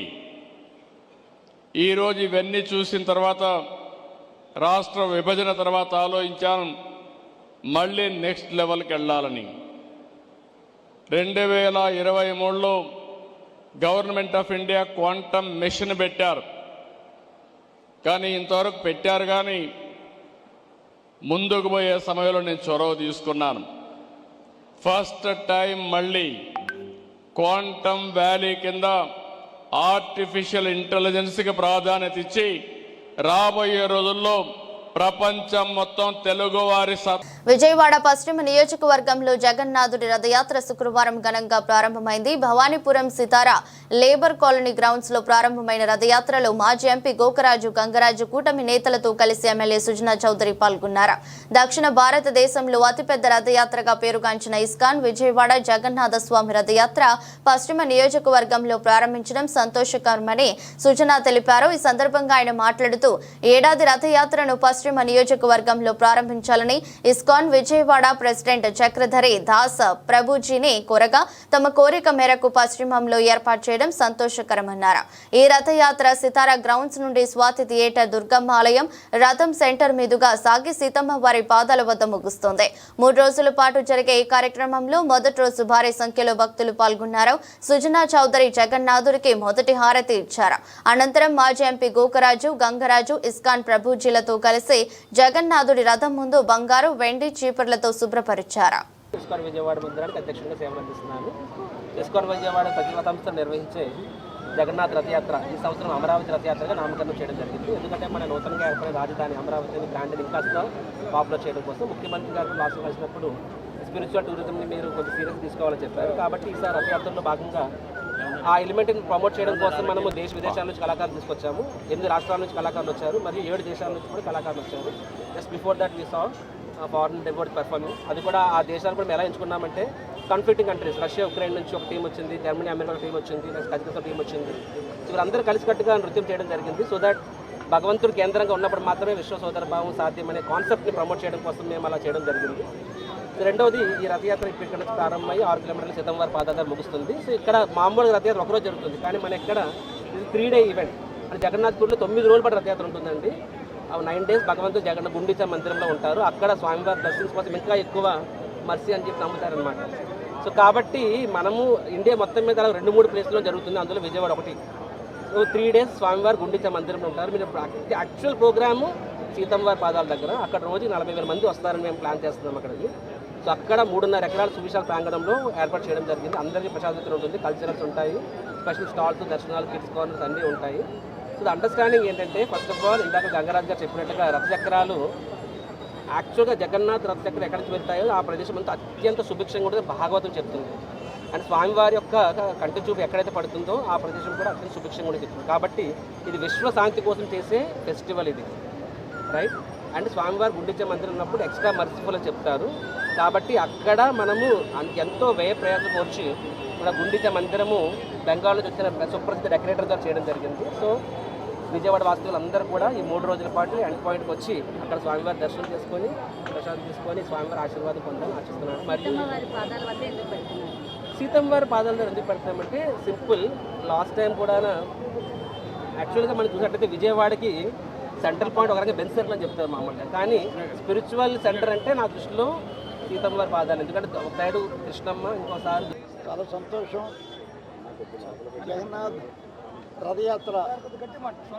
ఈరోజు ఇవన్నీ చూసిన తర్వాత, రాష్ట్ర విభజన తర్వాత ఆలోచించాను మళ్ళీ నెక్స్ట్ లెవెల్కి వెళ్ళాలని. 2023లో government of India quantum mission పెట్టారు. కానీ ఇంతవరకు పెట్టారు కానీ ముందుకు పోయే సమయంలో నేను చొరవ తీసుకున్నాను. ఫస్ట్ టైం మళ్ళీ క్వాంటమ్ వ్యాలీ కింద ఆర్టిఫిషియల్ ఇంటెలిజెన్స్కి ప్రాధాన్యత ఇచ్చి రాబోయే రోజుల్లో ప్రపంచం మొత్తం తెలుగువారి విజయవాడ పశ్చిమ నియోజకవర్గంలో జగన్నాథుడి రథయాత్ర శుక్రవారం ఘనంగా ప్రారంభమైంది. భవానీపురం సితారా లేబర్ కాలనీ గ్రౌండ్స్ లో ప్రారంభమైన రథయాత్రలో మాజీ ఎంపీ గోకరాజు గంగరాజు కూటమి నేతలతో కలిసి ఎమ్మెల్యే సుజనా చౌదరి పాల్గొన్నారు. దక్షిణ భారతదేశంలో అతిపెద్ద రథయాత్రగా పేరుగాంచిన ఇస్కాన్ విజయవాడ జగన్నాథ స్వామి రథయాత్ర పశ్చిమ నియోజకవర్గంలో ప్రారంభించడం సంతోషకరమని సుజనా తెలిపారు. ఈ సందర్భంగా ఆయన మాట్లాడుతూ ఏడాది రథయాత్రను పశ్చిమ నియోజకవర్గంలో ప్రారంభించాలని ఇస్కాన్ విజయవాడ ప్రెసిడెంట్ చక్రధరి దాస్ ప్రభుజీని కోరగా తమ కోరిక మేరకు పశ్చిమంలో ఏర్పాటు చేయడం సంతోషకరమన్నారు. ఈ రథయాత్ర సితారా గ్రౌండ్స్ నుండి స్వాతి థియేటర్ దుర్గమ్మ ఆలయం రథం సెంటర్ మీదుగా సాగి సీతమ్మ వారి పాదాల వద్ద ముగుస్తుంది. 3 రోజుల పాటు జరిగే ఈ కార్యక్రమంలో మొదటి రోజు భారీ సంఖ్యలో భక్తులు పాల్గొన్నారు. సుజనా చౌదరి జగన్నాథుడికి మొదటి హారతి ఇచ్చారు. అనంతరం మాజీ ఎంపీ గోకరాజు గంగరాజు ఇస్కాన్ ప్రభుజీలతో కలిసి జగన్నాథుడి రథం ముందు బంగారు వెండి చీపుర్లతో శుభ్రపరిచారు. ఇస్కాన్ విజయవాడ మందిరానికి అధ్యక్షుడిగా సేవలు అందిస్తున్నాను. ఇస్కాన్ విజయవాడ ప్రతి సంస్థ నిర్వహించే జగన్నాథ్ రథయాత్ర ఈ సంవత్సరం అమరావతి రథయాత్రగా నామకరణం చేయడం జరిగింది. ఎందుకంటే మన నూతనంగా ఏర్పడిన రాజధాని అమరావతిని బ్రాండ్ని ఇంకా పాపులర్ చేయడం కోసం ముఖ్యమంత్రి గారు లాస్ట్ కలిసినప్పుడు స్పిరిచువల్ టూరిజంని మీరు కొంచెం సీరియస్ తీసుకోవాలని చెప్పారు. కాబట్టి ఈసారి రథయాత్రలో భాగంగా ఆ ఎలిమెంట్ని ప్రమోట్ చేయడం కోసం మనము దేశ విదేశాల నుంచి కళాకారులు తీసుకొచ్చాము. 8 రాష్ట్రాల నుంచి కళాకారులు వచ్చారు, మరియు 7 దేశాల నుంచి కూడా కళాకారులు వచ్చారు. Just before that we saw foreign devote performance. అది కూడా ఆ దేశాలు కూడా మేము ఎలా ఎంచుకున్నామంటే కాన్ఫ్లిక్టింగ్ కంట్రీస్, రష్యా ఉక్రెయిన్ నుంచి ఒక టీం వచ్చింది, జర్మనీ అమెరికా టీం వచ్చింది, నెక్స్ట్ కజకిస్తాన్ టీం వచ్చింది. వీరందరూ కలిసికట్టుగా నృత్యం చేయడం జరిగింది. సో దట్ భగవంతుడు కేంద్రంగా ఉన్నప్పుడు మాత్రమే విశ్వ సోదర భావం సాధ్యం అనే కాన్సెప్ట్ని ప్రమోట్ చేయడం కోసం మేము అలా చేయడం జరిగింది. రెండవది, ఈ రథయాత్ర ఇక్కడ నుంచి ప్రారంభమై 6 కిలోమీటర్ల సీతమ్మవారి పాదాల ముగుస్తుంది. సో ఇక్కడ మామూలుగా రథయాత్ర ఒకరోజు జరుగుతుంది, కానీ మన ఇక్కడ ఇది 3 డే ఈవెంట్. అంటే జగన్నాథ్పూర్లో 9 రోజుల పాటు రథయాత్ర ఉంటుందండి. 9 డేస్ భగవంతుడు జగన్ గుండిచా మందిరంలో ఉంటారు. అక్కడ స్వామివారి దర్శనం కోసం ఇంకా ఎక్కువ మర్సీ అని చెప్పి నమ్ముతారనమాట. సో కాబట్టి మనము ఇండియా మొత్తం మీద 2-3 ప్లేస్లో జరుగుతుంది, అందులో విజయవాడ ఒకటి. సో 3 డేస్ స్వామివారి గుండిచా మందిరంలో ఉంటారు. మీరు యాక్చువల్ ప్రోగ్రాము సీతమ్మవారి పాదాల దగ్గర, అక్కడ రోజు 40,000 మంది వస్తారని మేము ప్లాన్ చేస్తున్నాం అక్కడికి. సో అక్కడ 3.5 ఎకరాల సువిశాల ప్రాంగణంలో ఏర్పాటు చేయడం జరిగింది. అందరికీ ప్రశాంతత ఉంటుంది, కల్చరల్స్ ఉంటాయి, స్పెషల్ స్టాల్స్, దర్శనాలు, కిడ్స్ కార్నర్స్ అన్నీ ఉంటాయి. సో ద అండర్స్టాండింగ్ ఏంటంటే, ఫస్ట్ ఆఫ్ ఆల్ ఇందాక గంగరాజు గారు చెప్పినట్టుగా రథచక్రాలు యాక్చువల్గా జగన్నాథ్ రథచక్రం ఎక్కడి నుంచి వెళ్తాయో ఆ ప్రదేశం అంతా అత్యంత సుభిక్షంగా ఉంటుంది భాగవతం చెప్తుంది. అండ్ స్వామివారి యొక్క కంటి చూపు ఎక్కడైతే పడుతుందో ఆ ప్రదేశం కూడా అత్యంత సుభిక్షంగా కూడా చెప్తుంది. కాబట్టి ఇది విశ్వ శాంతి కోసం చేసే ఫెస్టివల్ ఇది, రైట్. అండ్ స్వామివారి గుండిచా మందిరం ఉన్నప్పుడు ఎక్స్ట్రా మర్సిఫుల్ అని చెప్తారు. కాబట్టి అక్కడ మనము ఎంతో వ్యయ ప్రయాసం వచ్చి మన గుండిచా మందిరము బెంగాల్ నుంచి వచ్చిన సుప్రసిద్ధ డెకరేటర్ ద్వారా చేయడం జరిగింది. సో విజయవాడ వాస్తవులు అందరూ కూడా ఈ 3 రోజుల పాటు ఎండ్ పాయింట్కి వచ్చి అక్కడ స్వామివారి దర్శనం చేసుకొని ప్రసాదం తీసుకొని స్వామివారి ఆశీర్వాదం పొందాలని ఆశిస్తున్నాను. మరియు సీతమ్మవారి పాదాల దగ్గర ఎందుకు పెడతామంటే సింపుల్, లాస్ట్ టైం కూడా యాక్చువల్గా మనం చూసినట్టయితే విజయవాడకి సెంట్రల్ పాయింట్ ఒక రకంగా బెంచ్ సెంటర్ అని చెప్తారు మామూలుగా, కానీ స్పిరిచువల్ సెంటర్ అంటే నా దృష్టిలో సీతమ్మవారి పాదాలు. ఎందుకంటే ఒక సైడు కృష్ణమ్మ, ఇంకోసారి చాలా సంతోషం. జగన్నాథ్ రథయాత్ర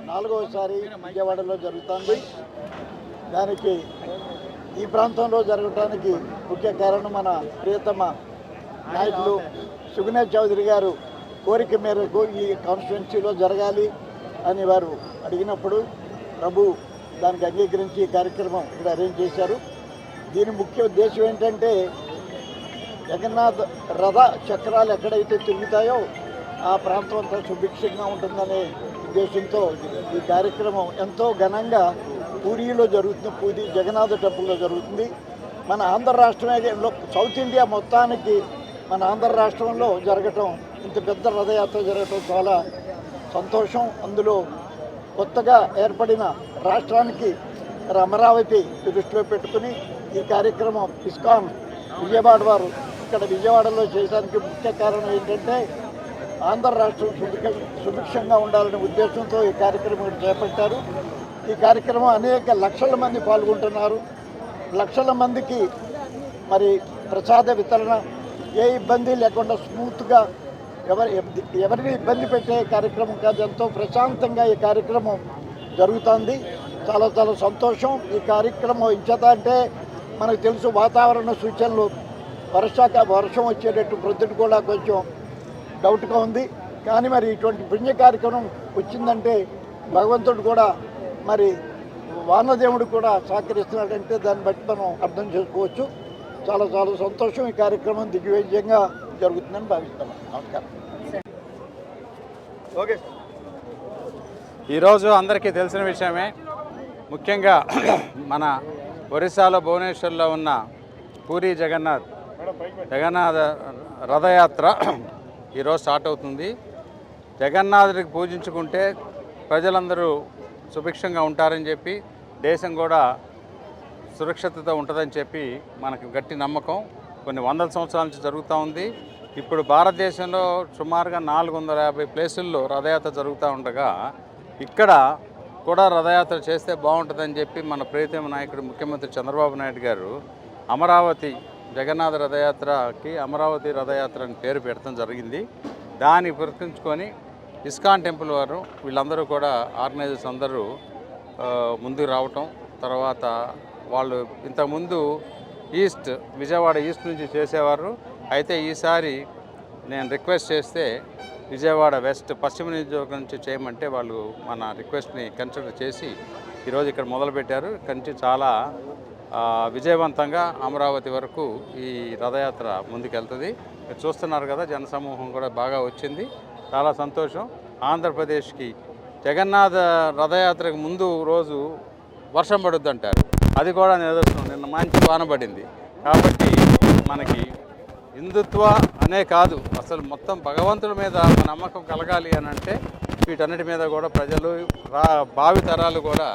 4వసారి విజయవాడలో జరుగుతుంది. దానికి ఈ ప్రాంతంలో జరగడానికి ముఖ్య కారణం మన ప్రియతమ నాయకులు సుజనా చౌదరి గారు కోరిక మేరకు ఈ కాన్స్టిట్యున్సీలో జరగాలి అని వారు అడిగినప్పుడు ప్రభు దానికి అంగీకరించి ఈ కార్యక్రమం ఇక్కడ అరేంజ్ చేశారు. దీని ముఖ్య ఉద్దేశం ఏంటంటే, జగన్నాథ్ రథ చక్రాలు ఎక్కడైతే తిరుగుతాయో ఆ ప్రాంతం అంతా సుభిక్షంగా ఉంటుందనే ఉద్దేశంతో ఈ కార్యక్రమం ఎంతో ఘనంగా పూరిలో జరుగుతుంది. పూరి జగన్నాథ టెంపుల్లో జరుగుతుంది. మన ఆంధ్ర రాష్ట్రమే, సౌత్ ఇండియా మొత్తానికి మన ఆంధ్ర రాష్ట్రంలో జరగటం, ఇంత పెద్ద రథయాత్ర జరగటం చాలా సంతోషం. అందులో కొత్తగా ఏర్పడిన రాష్ట్రానికి అమరావతి దృష్టిలో పెట్టుకుని ఈ కార్యక్రమం ఇస్కాన్ విజయవాడ వారు ఇక్కడ విజయవాడలో చేయడానికి ముఖ్య కారణం ఏంటంటే, ఆంధ్ర రాష్ట్రం సుభిక్షంగా ఉండాలనే ఉద్దేశంతో ఈ కార్యక్రమం చేపట్టారు. ఈ కార్యక్రమం అనేక లక్షల మంది పాల్గొంటున్నారు. లక్షల మందికి మరి ప్రసాద వితరణ ఏ ఇబ్బంది లేకుండా స్మూత్గా, ఎవరిని ఇబ్బంది పెట్టే కార్యక్రమం కాదు, ఎంతో ప్రశాంతంగా ఈ కార్యక్రమం జరుగుతుంది. చాలా చాలా సంతోషం. ఈ కార్యక్రమం ఇంచేత అంటే మనకు తెలుసు, వాతావరణ సూచనలు వర్షం వచ్చేటట్టు ప్రొద్దుట కూడా కొంచెం డౌట్గా ఉంది. కానీ మరి ఇటువంటి పుణ్య కార్యక్రమం వచ్చిందంటే భగవంతుడు కూడా మరి వానదేవుడు కూడా సహకరిస్తున్నాడంటే దాన్ని బట్టి మనం అర్థం చేసుకోవచ్చు. చాలా చాలా సంతోషం. ఈ కార్యక్రమం దిగ్విజయంగా జరుగుతుందని భావిస్తున్నాం. నమస్కారం. ఓకే. ఈరోజు అందరికీ తెలిసిన విషయమే. ముఖ్యంగా మన ఒరిస్సాలో భువనేశ్వర్లో ఉన్న పూరి జగన్నాథ్ రథయాత్ర ఈరోజు స్టార్ట్ అవుతుంది. జగన్నాథుడికి పూజించుకుంటే ప్రజలందరూ సుభిక్షంగా ఉంటారని చెప్పి, దేశం కూడా సురక్షితతో ఉంటుందని చెప్పి మనకు గట్టి నమ్మకం. కొన్ని వందల సంవత్సరాల నుంచి జరుగుతూ ఉంది. ఇప్పుడు భారతదేశంలో సుమారుగా 450 ప్లేసుల్లో రథయాత్ర జరుగుతూ ఉండగా ఇక్కడ కూడా రథయాత్ర చేస్తే బాగుంటుందని చెప్పి మన ప్రియతమ నాయకుడు ముఖ్యమంత్రి చంద్రబాబు నాయుడు గారు అమరావతి జగన్నాథ రథయాత్రకి అమరావతి రథయాత్ర అని పేరు పెట్టడం జరిగింది. దాన్ని పురస్కరించుకొని ఇస్కాన్ టెంపుల్ వారు వీళ్ళందరూ కూడా ఆర్గనైజర్స్ అందరూ ముందుకు రావటం, తర్వాత వాళ్ళు ఇంతకుముందు విజయవాడ ఈస్ట్ నుంచి చేసేవారు. అయితే ఈసారి నేను రిక్వెస్ట్ చేస్తే విజయవాడ వెస్ట్ పశ్చిమ నియోజకవర్గం నుంచి చేయమంటే వాళ్ళు మన రిక్వెస్ట్ని కన్సిడర్ చేసి ఈరోజు ఇక్కడ మొదలుపెట్టారు. ఇక్కడి నుంచి చాలా విజయవంతంగా అమరావతి వరకు ఈ రథయాత్ర ముందుకెళ్తుంది. మీరు చూస్తున్నారు కదా, జనసమూహం కూడా బాగా వచ్చింది. చాలా సంతోషం. ఆంధ్రప్రదేశ్కి జగన్నాథ రథయాత్రకు ముందు రోజు వర్షం పడుద్ది అంటారు, అది కూడా నిదర్శనం. నిన్న మంచి వాన పడింది. కాబట్టి మనకి హిందుత్వ అనే కాదు, అసలు మొత్తం భగవంతుడి మీద నమ్మకం కలగాలి అని అంటే వీటన్నిటి మీద కూడా ప్రజలు భావి తరాలు కూడా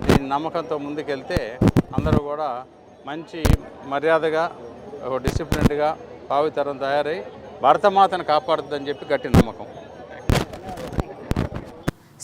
దీని నమ్మకంతో ముందుకెళ్తే అందరూ కూడా మంచి మర్యాదగా డిసిప్లిన్డ్గా భావితరం తయారై భారతమాతను కాపాడుతుందని చెప్పి గట్టి నమ్మకం.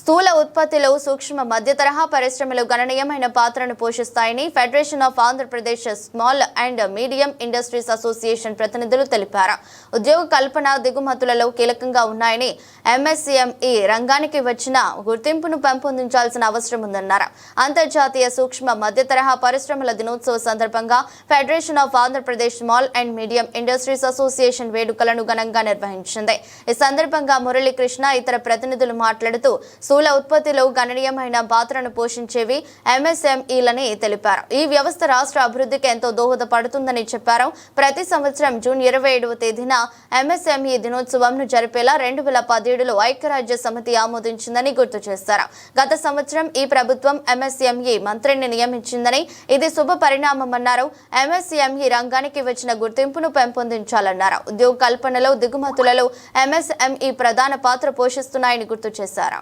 స్థూల ఉత్పత్తిలో సూక్ష్మ మధ్య తరహా పరిశ్రమలు గణనీయమైన పాత్రను పోషిస్తాయని federation of Andhra Pradesh small and medium industries association ప్రతినిధులు తెలిపారు. ఉద్యోగ కల్పన దిగుమతులలో కీలకంగా ఉన్నాయని ఎంఎస్ఎంఈ రంగానికి వచ్చిన గుర్తింపును పెంపొందించాల్సిన అవసరం ఉందన్నారు. అంతర్జాతీయ సూక్ష్మ మధ్య తరహా పరిశ్రమల దినోత్సవ సందర్భంగా federation of Andhra Pradesh small and medium industries association వేడుకలను ఘనంగా నిర్వహించింది. ఈ సందర్భంగా మురళీకృష్ణ ఇతర ప్రతినిధులు మాట్లాడుతూ స్థూల ఉత్పత్తిలో గణనీయమైన పాత్రను పోషించేవి ఎంఎస్ఎంఈలని తెలిపారు. ఈ వ్యవస్థ రాష్ట్ర అభివృద్ధికి ఎంతో దోహదపడుతుందని చెప్పారు. ప్రతి సంవత్సరం జూన్ 27వ తేదీన ఎంఎస్ఎంఈ దినోత్సవంను జరిపేలా 2017లో ఐక్యరాజ్య సమితి ఆమోదించిందని గుర్తు చేశారు. గత సంవత్సరం ఈ ప్రభుత్వం ఎంఎస్ఎంఈ మంత్రిని నియమించిందని ఇది శుభ పరిణామమన్నారు. ఎంఎస్ఎంఈ రంగానికి వచ్చిన గుర్తింపును పెంపొందించాలన్నారు. ఉద్యోగ కల్పనలో దిగుమతులలో ఎంఎస్ఎంఈ ప్రధాన పాత్ర పోషిస్తున్నాయని గుర్తు చేశారు.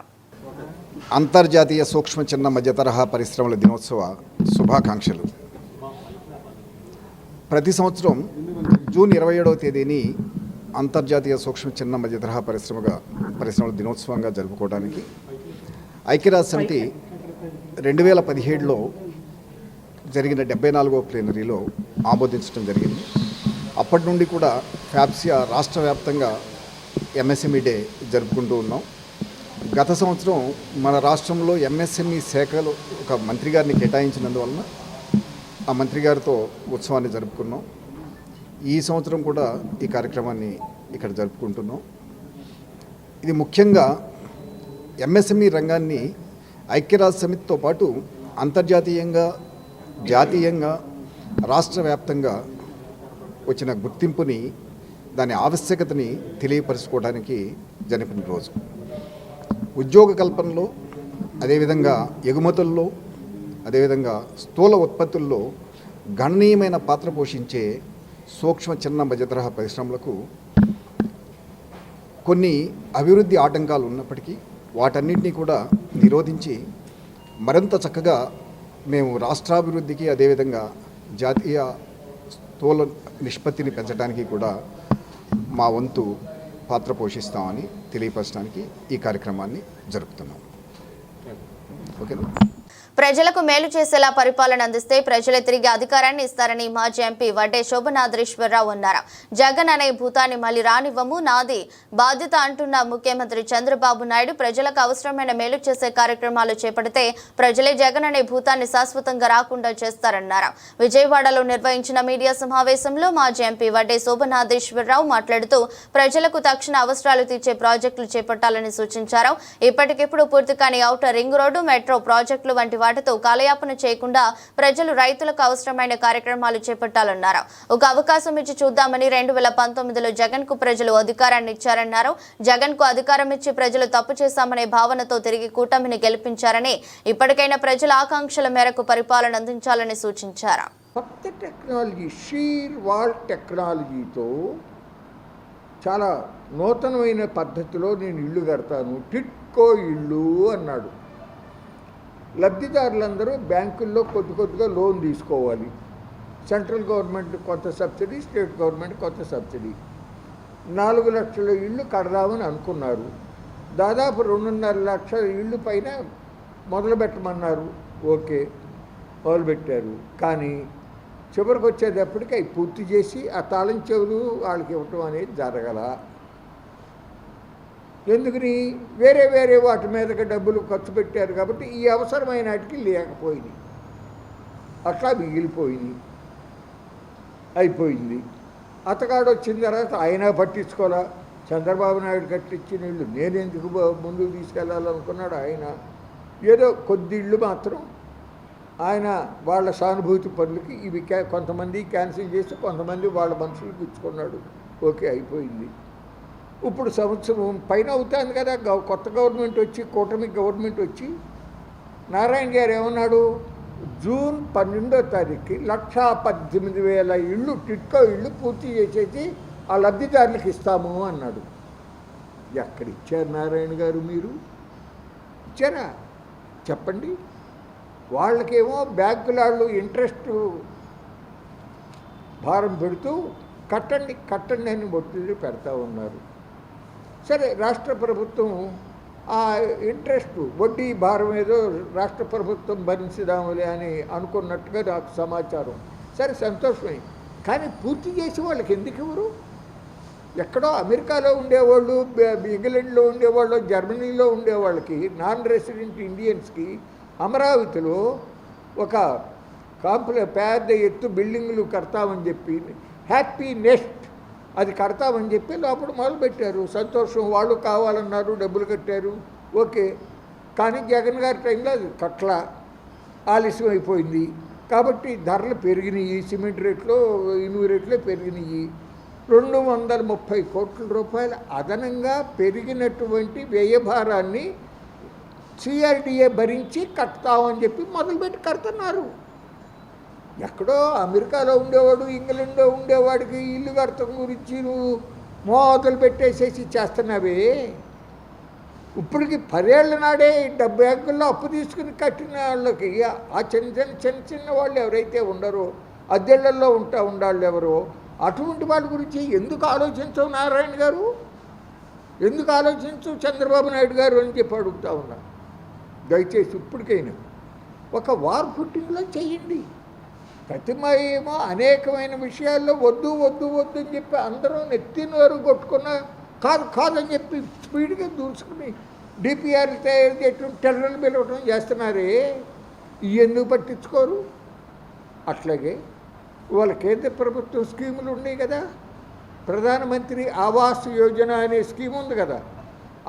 అంతర్జాతీయ సూక్ష్మ చిన్న మధ్య తరహా పరిశ్రమల దినోత్సవ శుభాకాంక్షలు. ప్రతి సంవత్సరం జూన్ 27వ తేదీని అంతర్జాతీయ సూక్ష్మ చిన్న మధ్య తరహా పరిశ్రమల దినోత్సవంగా జరుపుకోవడానికి ఐక్యరాజ్య సమితి 2017లో జరిగిన 74వ ప్లీనరీలో ఆమోదించడం జరిగింది. అప్పటి నుండి కూడా ఫ్యాప్సియా రాష్ట్ర వ్యాప్తంగా ఎంఎస్ఎంఈ డే జరుపుకుంటూ ఉన్నాం. గత సంవత్సరం మన రాష్ట్రంలో ఎంఎస్ఎంఈ శాఖలో ఒక మంత్రి గారిని కేటాయించినందువలన ఆ మంత్రి గారితో ఉత్సవాన్ని జరుపుకున్నాం. ఈ సంవత్సరం కూడా ఈ కార్యక్రమాన్ని ఇక్కడ జరుపుకుంటున్నాం. ఇది ముఖ్యంగా ఎంఎస్ఎంఈ రంగాన్ని ఐక్యరాజ్య సమితితో పాటు అంతర్జాతీయంగా, జాతీయంగా, రాష్ట్ర వ్యాప్తంగా వచ్చిన గుర్తింపుని, దాని ఆవశ్యకతని తెలియపరచుకోవడానికి జరిపిన రోజు. ఉద్యోగ కల్పనలో, అదేవిధంగా ఎగుమతుల్లో, అదేవిధంగా స్థూల ఉత్పత్తుల్లో గణనీయమైన పాత్ర పోషించే సూక్ష్మ చిన్న మధ్య తరహా పరిశ్రమలకు కొన్ని అభివృద్ధి ఆటంకాలు ఉన్నప్పటికీ వాటన్నింటినీ కూడా నిరోధించి మరింత చక్కగా మేము రాష్ట్రాభివృద్ధికి, అదేవిధంగా జాతీయ స్థూల నిష్పత్తిని పెంచడానికి కూడా మా వంతు పాత్ర పోషిస్తామని తెలియపరచడానికి ఈ కార్యక్రమాన్ని జరుపుతున్నాం. ఓకేనా? ప్రజలకు మేలు చేసేలా పరిపాలన అందిస్తే ప్రజలే తిరిగి అధికారాన్ని ఇస్తారని మాజీ ఎంపీ వడ్డే శోభనాద్రీశ్వరరావు అన్నారు. జగన్ అనే భూతాన్ని మళ్లీ రానివ్వము, నాది బాధ్యత అంటున్న ముఖ్యమంత్రి చంద్రబాబు నాయుడు ప్రజలకు అవసరమైన మేలు చేసే కార్యక్రమాలు చేపడితే ప్రజలే జగన్ అనే భూతాన్ని శాశ్వతంగా రాకుండా చేస్తారన్నారు. విజయవాడలో నిర్వహించిన మీడియా సమావేశంలో మాజీ ఎంపీ వడ్డే శోభనాద్రీశ్వరరావు మాట్లాడుతూ ప్రజలకు తక్షణ అవసరాలు తీర్చే ప్రాజెక్టులు చేపట్టాలని సూచించారు. ఇప్పటికిప్పుడు పూర్తి కాని ఔటర్ రింగ్ రోడ్డు, మెట్రో ప్రాజెక్టులు వంటి వాటితో కాలయాపన చేయకుండా ప్రజలు రైతులకు అవసరమైన కార్యక్రమాలు చేపట్టాలన్నారు. ఒక అవకాశం ఇచ్చి చూద్దామని 2019లో జగన్ కు ప్రజలు అధికారాన్ని ఇచ్చారన్నారు. జగన్ కు అధికారం ఇచ్చి ప్రజలు తప్పు చేశామనే భావనతో తిరిగి కూటమిని గెలిపించారని, ఇప్పటికైనా ప్రజల ఆకాంక్షల మేరకు పరిపాలన అందించాలని సూచించారు. కొత్త టెక్నాలజీ, షీర్ వాల్ టెక్నాలజీతో చాలా నూతనమైన పద్ధతిలో నేను ఇల్లు కడతాను, టిట్కో ఇల్లు అన్నాడు. లబ్ధిదారులందరూ బ్యాంకుల్లో కొద్దిగా లోన్ తీసుకోవాలి. సెంట్రల్ గవర్నమెంట్ కొంత సబ్సిడీ, స్టేట్ గవర్నమెంట్ కొంత సబ్సిడీ. 4 లక్షల ఇళ్ళు కడదామని అనుకున్నారు. దాదాపు 2.5 లక్షల ఇళ్ళు పైన మొదలు పెట్టమన్నారు. ఓకే, మొదలుపెట్టారు. కానీ చివరికి వచ్చేటప్పటికి అవి పూర్తి చేసి ఆ తాళం చెవులు వాళ్ళకి ఇవ్వటం అనేది జరగల. ఎందుకని? వేరే వాటి మీదకి డబ్బులు ఖర్చు పెట్టారు కాబట్టి ఈ అవసరమైన వాటికి లేకపోయింది, అట్లా మిగిలిపోయింది, అయిపోయింది. అతగాడు వచ్చిన తర్వాత ఆయన పట్టించుకోవాలా. చంద్రబాబు నాయుడు కట్టించిన ఇళ్ళు నేనెందుకు ముందుకు తీసుకెళ్లాలనుకున్నాడు ఆయన. ఏదో కొద్ది ఇళ్ళు మాత్రం ఆయన వాళ్ళ సానుభూతి పనులకి ఇవి కొంతమంది క్యాన్సిల్ చేసి కొంతమంది వాళ్ళ మనుషులు ఇచ్చుకున్నాడు. ఓకే, అయిపోయింది. ఇప్పుడు సంవత్సరం పైన అవుతుంది కదా కొత్త గవర్నమెంట్ వచ్చి, కూటమి గవర్నమెంట్ వచ్చి. నారాయణ గారు ఏమన్నాడు? జూన్ 12వ తారీఖుకి 1,18,000 ఇళ్ళు, టిట్కో ఇళ్ళు పూర్తి చేసేసి ఆ లబ్ధిదారులకు ఇస్తాము అన్నాడు. ఎక్కడిచ్చారు నారాయణ గారు? మీరు ఇచ్చారా చెప్పండి? వాళ్ళకేమో బ్యాంకులాళ్ళు ఇంట్రెస్ట్ భారం పెడుతూ కట్టండి అని ఒత్తిడి పెడతా ఉన్నారు. సరే, రాష్ట్ర ప్రభుత్వం ఆ ఇంట్రెస్ట్ వడ్డీ భారం ఏదో రాష్ట్ర ప్రభుత్వం భరించుదాములే అని అనుకున్నట్టుగా నాకు సమాచారం. సరే, సంతోషమే. కానీ పూర్తి చేసి వాళ్ళకి ఎందుకు ఇవ్వరు? ఎక్కడో అమెరికాలో ఉండేవాళ్ళు, ఇంగ్లాండ్లో ఉండేవాళ్ళు, జర్మనీలో ఉండేవాళ్ళకి, నాన్ రెసిడెంట్ ఇండియన్స్కి అమరావతిలో ఒక పెద్ద ఎత్తు బిల్డింగులు కడతామని చెప్పి, హ్యాపీ నెస్ట్ అది కడతామని చెప్పి లోపల మొదలుపెట్టారు. సంతోషం, వాళ్ళు కావాలన్నారు, డబ్బులు కట్టారు. ఓకే. కానీ జగన్ గారి టైంలో అది కట్ల ఆలస్యం అయిపోయింది. కాబట్టి ధరలు పెరిగినాయి, సిమెంట్ రేట్లు, ఇనుము రేట్లు పెరిగినాయి. 230 కోట్ల రూపాయల అదనంగా పెరిగినటువంటి వ్యయభారాన్ని సిఆర్డిఏ భరించి కడతామని చెప్పి మొదలుపెట్టి కడుతున్నారు. ఎక్కడో అమెరికాలో ఉండేవాడు, ఇంగ్లాండ్లో ఉండేవాడికి ఇల్లు కడతం గురించి నువ్వు మొదలు పెట్టేసేసి చేస్తున్నావే. ఇప్పటికి 10 ఏళ్ల నాడే 70 బ్యాంకుల్లో అప్పు తీసుకుని కట్టిన వాళ్ళకి ఆ చిన్న వాళ్ళు ఎవరైతే ఉండరో, అద్దెళ్లలో ఉండాళ్ళు ఎవరో, అటువంటి వాళ్ళ గురించి ఎందుకు ఆలోచించవు నారాయణ గారు? ఎందుకు ఆలోచించు చంద్రబాబు నాయుడు గారు అని చెప్పి అడుగుతా ఉన్నా. దయచేసి ఇప్పటికైనా ఒక వార్ ఫుట్టింగ్లో చెయ్యండి. ప్రతిమ ఏమో అనేకమైన విషయాల్లో వద్దు అని చెప్పి అందరూ నెత్తినోరు కొట్టుకున్న కాదని చెప్పి స్పీడ్గా దూసుకుని డిపిఆర్లు తయారు చేయటం, టెర్రర్లు పిలవటం చేస్తున్నారే. ఎందుకు పట్టించుకోరు? అట్లాగే వాళ్ళ కేంద్ర ప్రభుత్వం స్కీములు ఉన్నాయి కదా, ప్రధానమంత్రి ఆవాస్ యోజన అనే స్కీమ్ ఉంది కదా.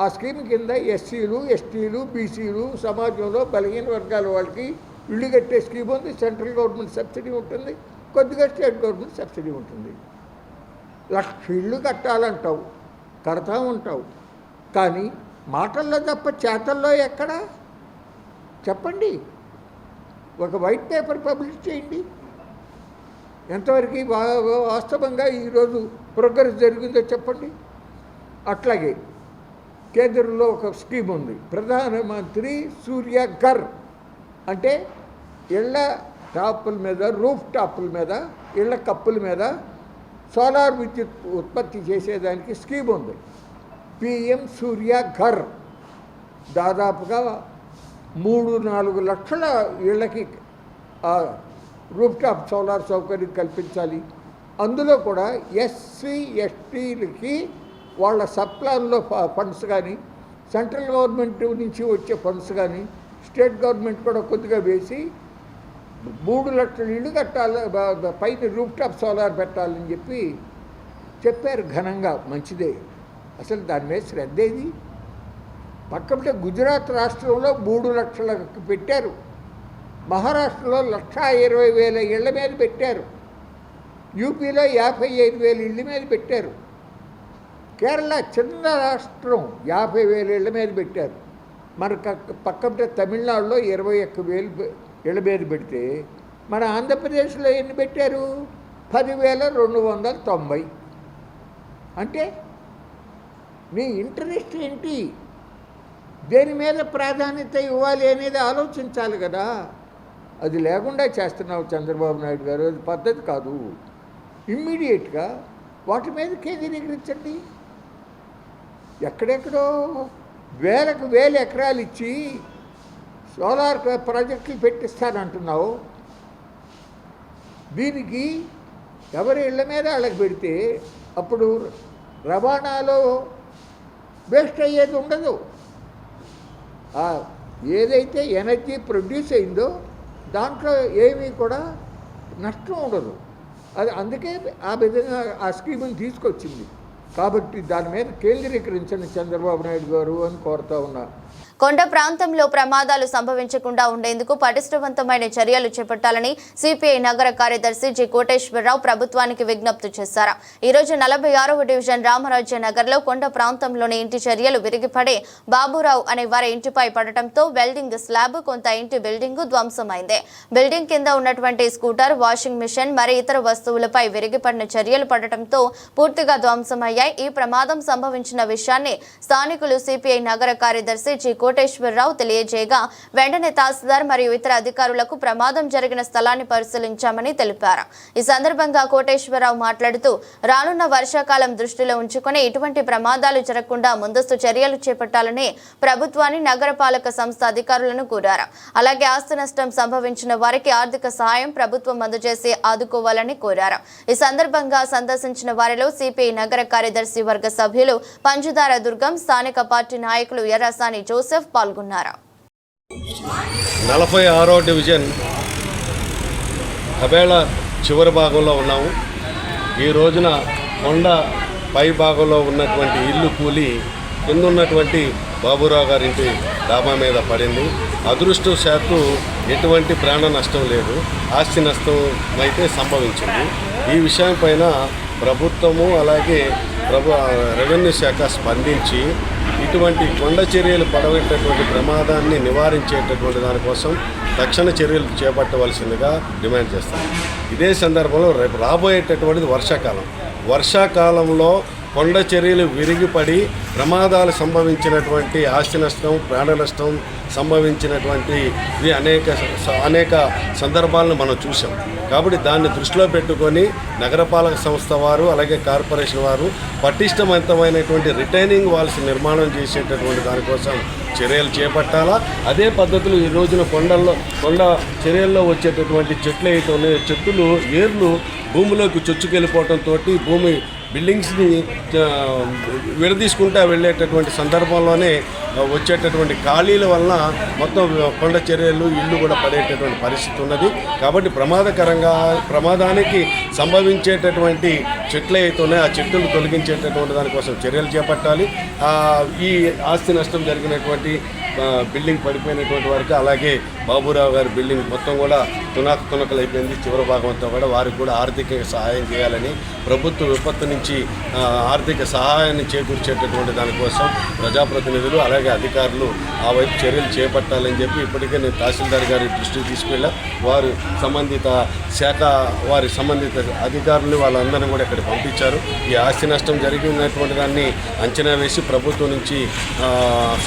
ఆ స్కీమ్ కింద ఎస్సీలు, ఎస్టీలు, బీసీలు, సమాజంలో బలహీన వర్గాల వాళ్ళకి ఇల్లు కట్టే స్కీమ్ ఉంది. సెంట్రల్ గవర్నమెంట్ సబ్సిడీ ఉంటుంది, కొద్దిగా స్టేట్ గవర్నమెంట్ సబ్సిడీ ఉంటుంది. 1,00,000 ఇళ్ళు కట్టాలంటావు, కడతా ఉంటావు. కానీ మాటల్లో తప్ప చేతల్లో ఎక్కడా చెప్పండి. ఒక వైట్ పేపర్ పబ్లిష్ చేయండి. ఎంతవరకు వాస్తవంగా ఈరోజు ప్రోగ్రెస్ జరిగిందో చెప్పండి. అట్లాగే కేంద్రంలో ఒక స్కీమ్ ఉంది, ప్రధానమంత్రి సూర్య ఘర్. అంటే ఇళ్ళ టాపుల మీద, రూఫ్ టాపుల మీద, ఇళ్ళ కప్పుల మీద సోలార్ విద్యుత్ ఉత్పత్తి చేసేదానికి స్కీమ్ ఉంది, పిఎం సూర్య ఘర్. దాదాపుగా 3-4 లక్షల ఇళ్ళకి రూఫ్ టాప్ సోలార్ సౌకర్యం కల్పించాలి. అందులో కూడా ఎస్సీ ఎస్టీలకి వాళ్ళ సప్లాన్లో ఫండ్స్ కానీ, సెంట్రల్ గవర్నమెంట్ నుంచి వచ్చే ఫండ్స్ కానీ, స్టేట్ గవర్నమెంట్ కూడా కొద్దిగా వేసి 3 లక్షల ఇళ్ళు కట్టాలి, పైన రూఫ్ టాప్ సోలార్ పెట్టాలని చెప్పి చెప్పారు ఘనంగా. మంచిదే. అసలు దాని మీద శ్రద్ధ ఏది? పక్కన గుజరాత్ రాష్ట్రంలో 3 లక్షలకు పెట్టారు మహారాష్ట్రలో 1,20,000 ఇళ్ల మీద పెట్టారు. యూపీలో 55,000 ఇళ్ళ మీద పెట్టారు. కేరళ చిన్న రాష్ట్రం 50,000 ఇళ్ల మీద పెట్టారు. మన పక్కన తమిళనాడులో 21,000 ఇళ్ల మీద పెడితే మన ఆంధ్రప్రదేశ్లో ఎన్ని పెట్టారు? 10,290. అంటే నీ ఇంట్రెస్ట్ ఏంటి, దేని మీద ప్రాధాన్యత ఇవ్వాలి అనేది ఆలోచించాలి కదా. అది లేకుండా చేస్తున్నావు చంద్రబాబు నాయుడు గారు. అది పద్ధతి కాదు. ఇమ్మీడియట్గా వాటి మీద కేంద్రీకరించండి. ఎక్కడెక్కడో వేలకు వేల ఎకరాలు ఇచ్చి సోలార్ ప్రాజెక్టులు పెట్టిస్తానంటున్నావు. దీనికి ఎవరి ఇళ్ళ మీద వాళ్ళకి పెడితే అప్పుడు రవాణాలో వేస్ట్ అయ్యేది ఉండదు. ఏదైతే ఎనర్జీ ప్రొడ్యూస్ అయిందో దాంట్లో ఏమీ కూడా నష్టం ఉండదు. అది అందుకే ఆ విధంగా ఆ స్కీముని తీసుకొచ్చింది. కాబట్టి దాని మీద కేంద్రీకరించండి చంద్రబాబు నాయుడు గారు అని కోరుతా ఉన్నా. కొండ ప్రాంతంలో ప్రమాదాలు సంభవించకుండా ఉండేందుకు పటిష్టవంతమైన చర్యలు చేపట్టాలని సిపిఐ నగర కార్యదర్శి జి కోటేశ్వరరావు ప్రభుత్వానికి విజ్ఞప్తి చేశారు. ఈ రోజు 46వ డివిజన్ రామరాజ్య నగర్లో కొండ ప్రాంతంలోని ఇంటి చర్యలు విరిగిపడే బాబురావు అనే వారి ఇంటిపై పడటంతో వెల్డింగ్ స్లాబ్, కొంత ఇంటి బిల్డింగ్ ధ్వంసమైంది. బిల్డింగ్ కింద ఉన్నటువంటి స్కూటర్, వాషింగ్ మిషన్, మరి ఇతర వస్తువులపై విరిగిపడిన చర్యలు పడటంతో పూర్తిగా ధ్వంసమయ్యాయి. ఈ ప్రమాదం సంభవించిన విషయాన్ని స్థానికులు సిపిఐ నగర కార్యదర్శి జి కోటేశ్వరరావు తెలియజేయగా వెంటనే తహసీల్దార్ మరియు ఇతర అధికారులకు ప్రమాదం జరిగిన స్థలాన్ని పరిశీలించామని తెలిపారు. ఈ సందర్భంగా కోటేశ్వరరావు మాట్లాడుతూ రానున్న వర్షాకాలం దృష్టిలో ఉంచుకుని ఇటువంటి ప్రమాదాలు జరగకుండా ముందస్తు చర్యలు చేపట్టాలని ప్రభుత్వాన్ని నగరపాలక సంస్థ అధికారులను కోరారు. అలాగే ఆస్తి నష్టం సంభవించిన వారికి ఆర్థిక సహాయం ప్రభుత్వం అందజేసి ఆదుకోవాలని కోరారు. ఈ సందర్భంగా సందర్శించిన వారిలో సిపిఐ నగర కార్యదర్శి వర్గ సభ్యులు పంచుదార దుర్గం, స్థానిక పార్టీ నాయకులు ఎర్రసాని జోసెఫ్ పాల్గొన్నారు. 46వ డివిజన్ హబేళ చివరి భాగంలో ఉన్నాము. ఈ రోజున కొండ పై భాగంలో ఉన్నటువంటి ఇల్లు కూలి కింద ఉన్నటువంటి బాబురావు గారింటి డాబా మీద పడింది. అదృష్టవశాత్తు ఎటువంటి ప్రాణ నష్టం లేదు, ఆస్తి నష్టం అయితే సంభవించింది. ఈ విషయం పైన ప్రభుత్వము అలాగే రెవెన్యూ శాఖ స్పందించి ఇటువంటి కొండ చర్యలు పడవేటటువంటి ప్రమాదాన్ని నివారించేటటువంటి దానికోసం తక్షణ చర్యలు చేపట్టవలసిందిగా డిమాండ్ చేస్తాం. ఇదే సందర్భంలో రేపు రాబోయేటటువంటిది వర్షాకాలంలో కొండ చర్యలు విరిగిపడి ప్రమాదాలు సంభవించినటువంటి ఆస్తి నష్టం, ప్రాణ నష్టం సంభవించినటువంటి అనేక సందర్భాలను మనం చూసాం. కాబట్టి దాన్ని దృష్టిలో పెట్టుకొని నగరపాలక సంస్థ వారు అలాగే కార్పొరేషన్ వారు పటిష్టవంతమైనటువంటి రిటైనింగ్ వాల్స్ నిర్మాణం చేసేటటువంటి దానికోసం చర్యలు చేపట్టాలా. అదే పద్ధతులు ఈ రోజున కొండ చర్యల్లో వచ్చేటటువంటి చెట్లు ఏర్లు భూమిలోకి చొచ్చుకెళ్ళిపోవడంతో భూమి బిల్డింగ్స్ని విడదీసుకుంటూ వెళ్ళేటటువంటి సందర్భంలోనే వచ్చేటటువంటి ఖాళీల వలన మొత్తం కొండ చర్యలు ఇల్లు కూడా పడేటటువంటి పరిస్థితి ఉన్నది. కాబట్టి ప్రమాదానికి సంభవించేటటువంటి చెట్లు అయితే ఉన్నాయో ఆ చెట్లు తొలగించేటటువంటి దానికోసం చర్యలు చేపట్టాలి. ఈ ఆస్తి నష్టం జరిగినటువంటి బిల్డింగ్ పడిపోయినటువంటి వారికి అలాగే బాబురావు గారి బిల్డింగ్ మొత్తం కూడా తునకలు అయిపోయింది. చివరి భాగం అంతా కూడా వారికి కూడా ఆర్థిక సహాయం చేయాలని, ప్రభుత్వ విపత్తు నుంచి ఆర్థిక సహాయాన్ని చేకూర్చేటటువంటి దానికోసం ప్రజాప్రతినిధులు అలాగే అధికారులు ఆ వైపు చర్యలు చేపట్టాలని చెప్పి ఇప్పటికే నేను తహసీల్దార్ గారి దృష్టికి తీసుకెళ్ళా. వారు సంబంధిత శాఖ వారి సంబంధిత అధికారులు వాళ్ళందరినీ కూడా ఇక్కడ పంపించారు. ఈ ఆస్తి నష్టం జరిగినటువంటి దాన్ని అంచనా వేసి ప్రభుత్వం నుంచి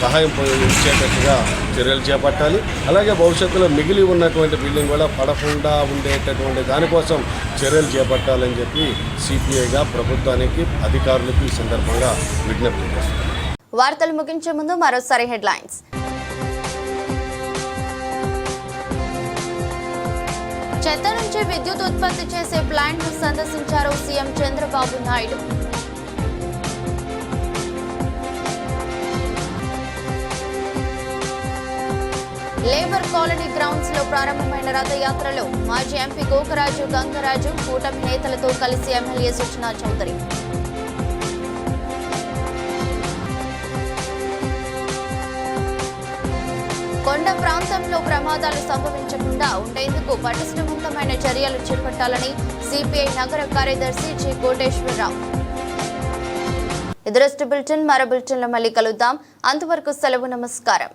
సహాయం ఇచ్చేటట్టుగా చర్యలు చేపట్టాలి. అలాగే భవిష్యత్తులో మిగిలి ఉన్నటువంటి బిల్డింగ్ కూడా పడకుండా ఉండేటటువంటి దానికోసం చర్యలు చేపట్టాలని చెప్పి సిపిఐగా ప్రభుత్వానికి అధికారులకు ఈ సందర్భంగా విజ్ఞప్తి చేస్తున్నారు. వార్తలు ముగించే ముందు మరోసారి హెడ్లైన్స్. చెత్త నుంచి విద్యుత్ ఉత్పత్తి చేసే ప్లాంట్ ను సందర్శించారు CM Chandrababu Naidu. Labour colony grounds లో ప్రారంభమైన రథయాత్రలో మాజీ ఎంపీ గోకరాజు గంగరాజు కూటమి నేతలతో కలిసి ఎమ్మెల్యే సుజనా చౌదరి. కొండ ప్రాంతంలో ప్రమాదాలు సంభవించకుండా ఉండేందుకు పటిష్టవంతమైన చర్యలు చేపట్టాలని సిపిఐ నగర కార్యదర్శి జి కోటేశ్వరరావు. ఎదురస్ట్ బులెటిన్ మరో బులెటిన్లో మళ్ళీ కలుద్దాం. అంతవరకు సెలవు. నమస్కారం.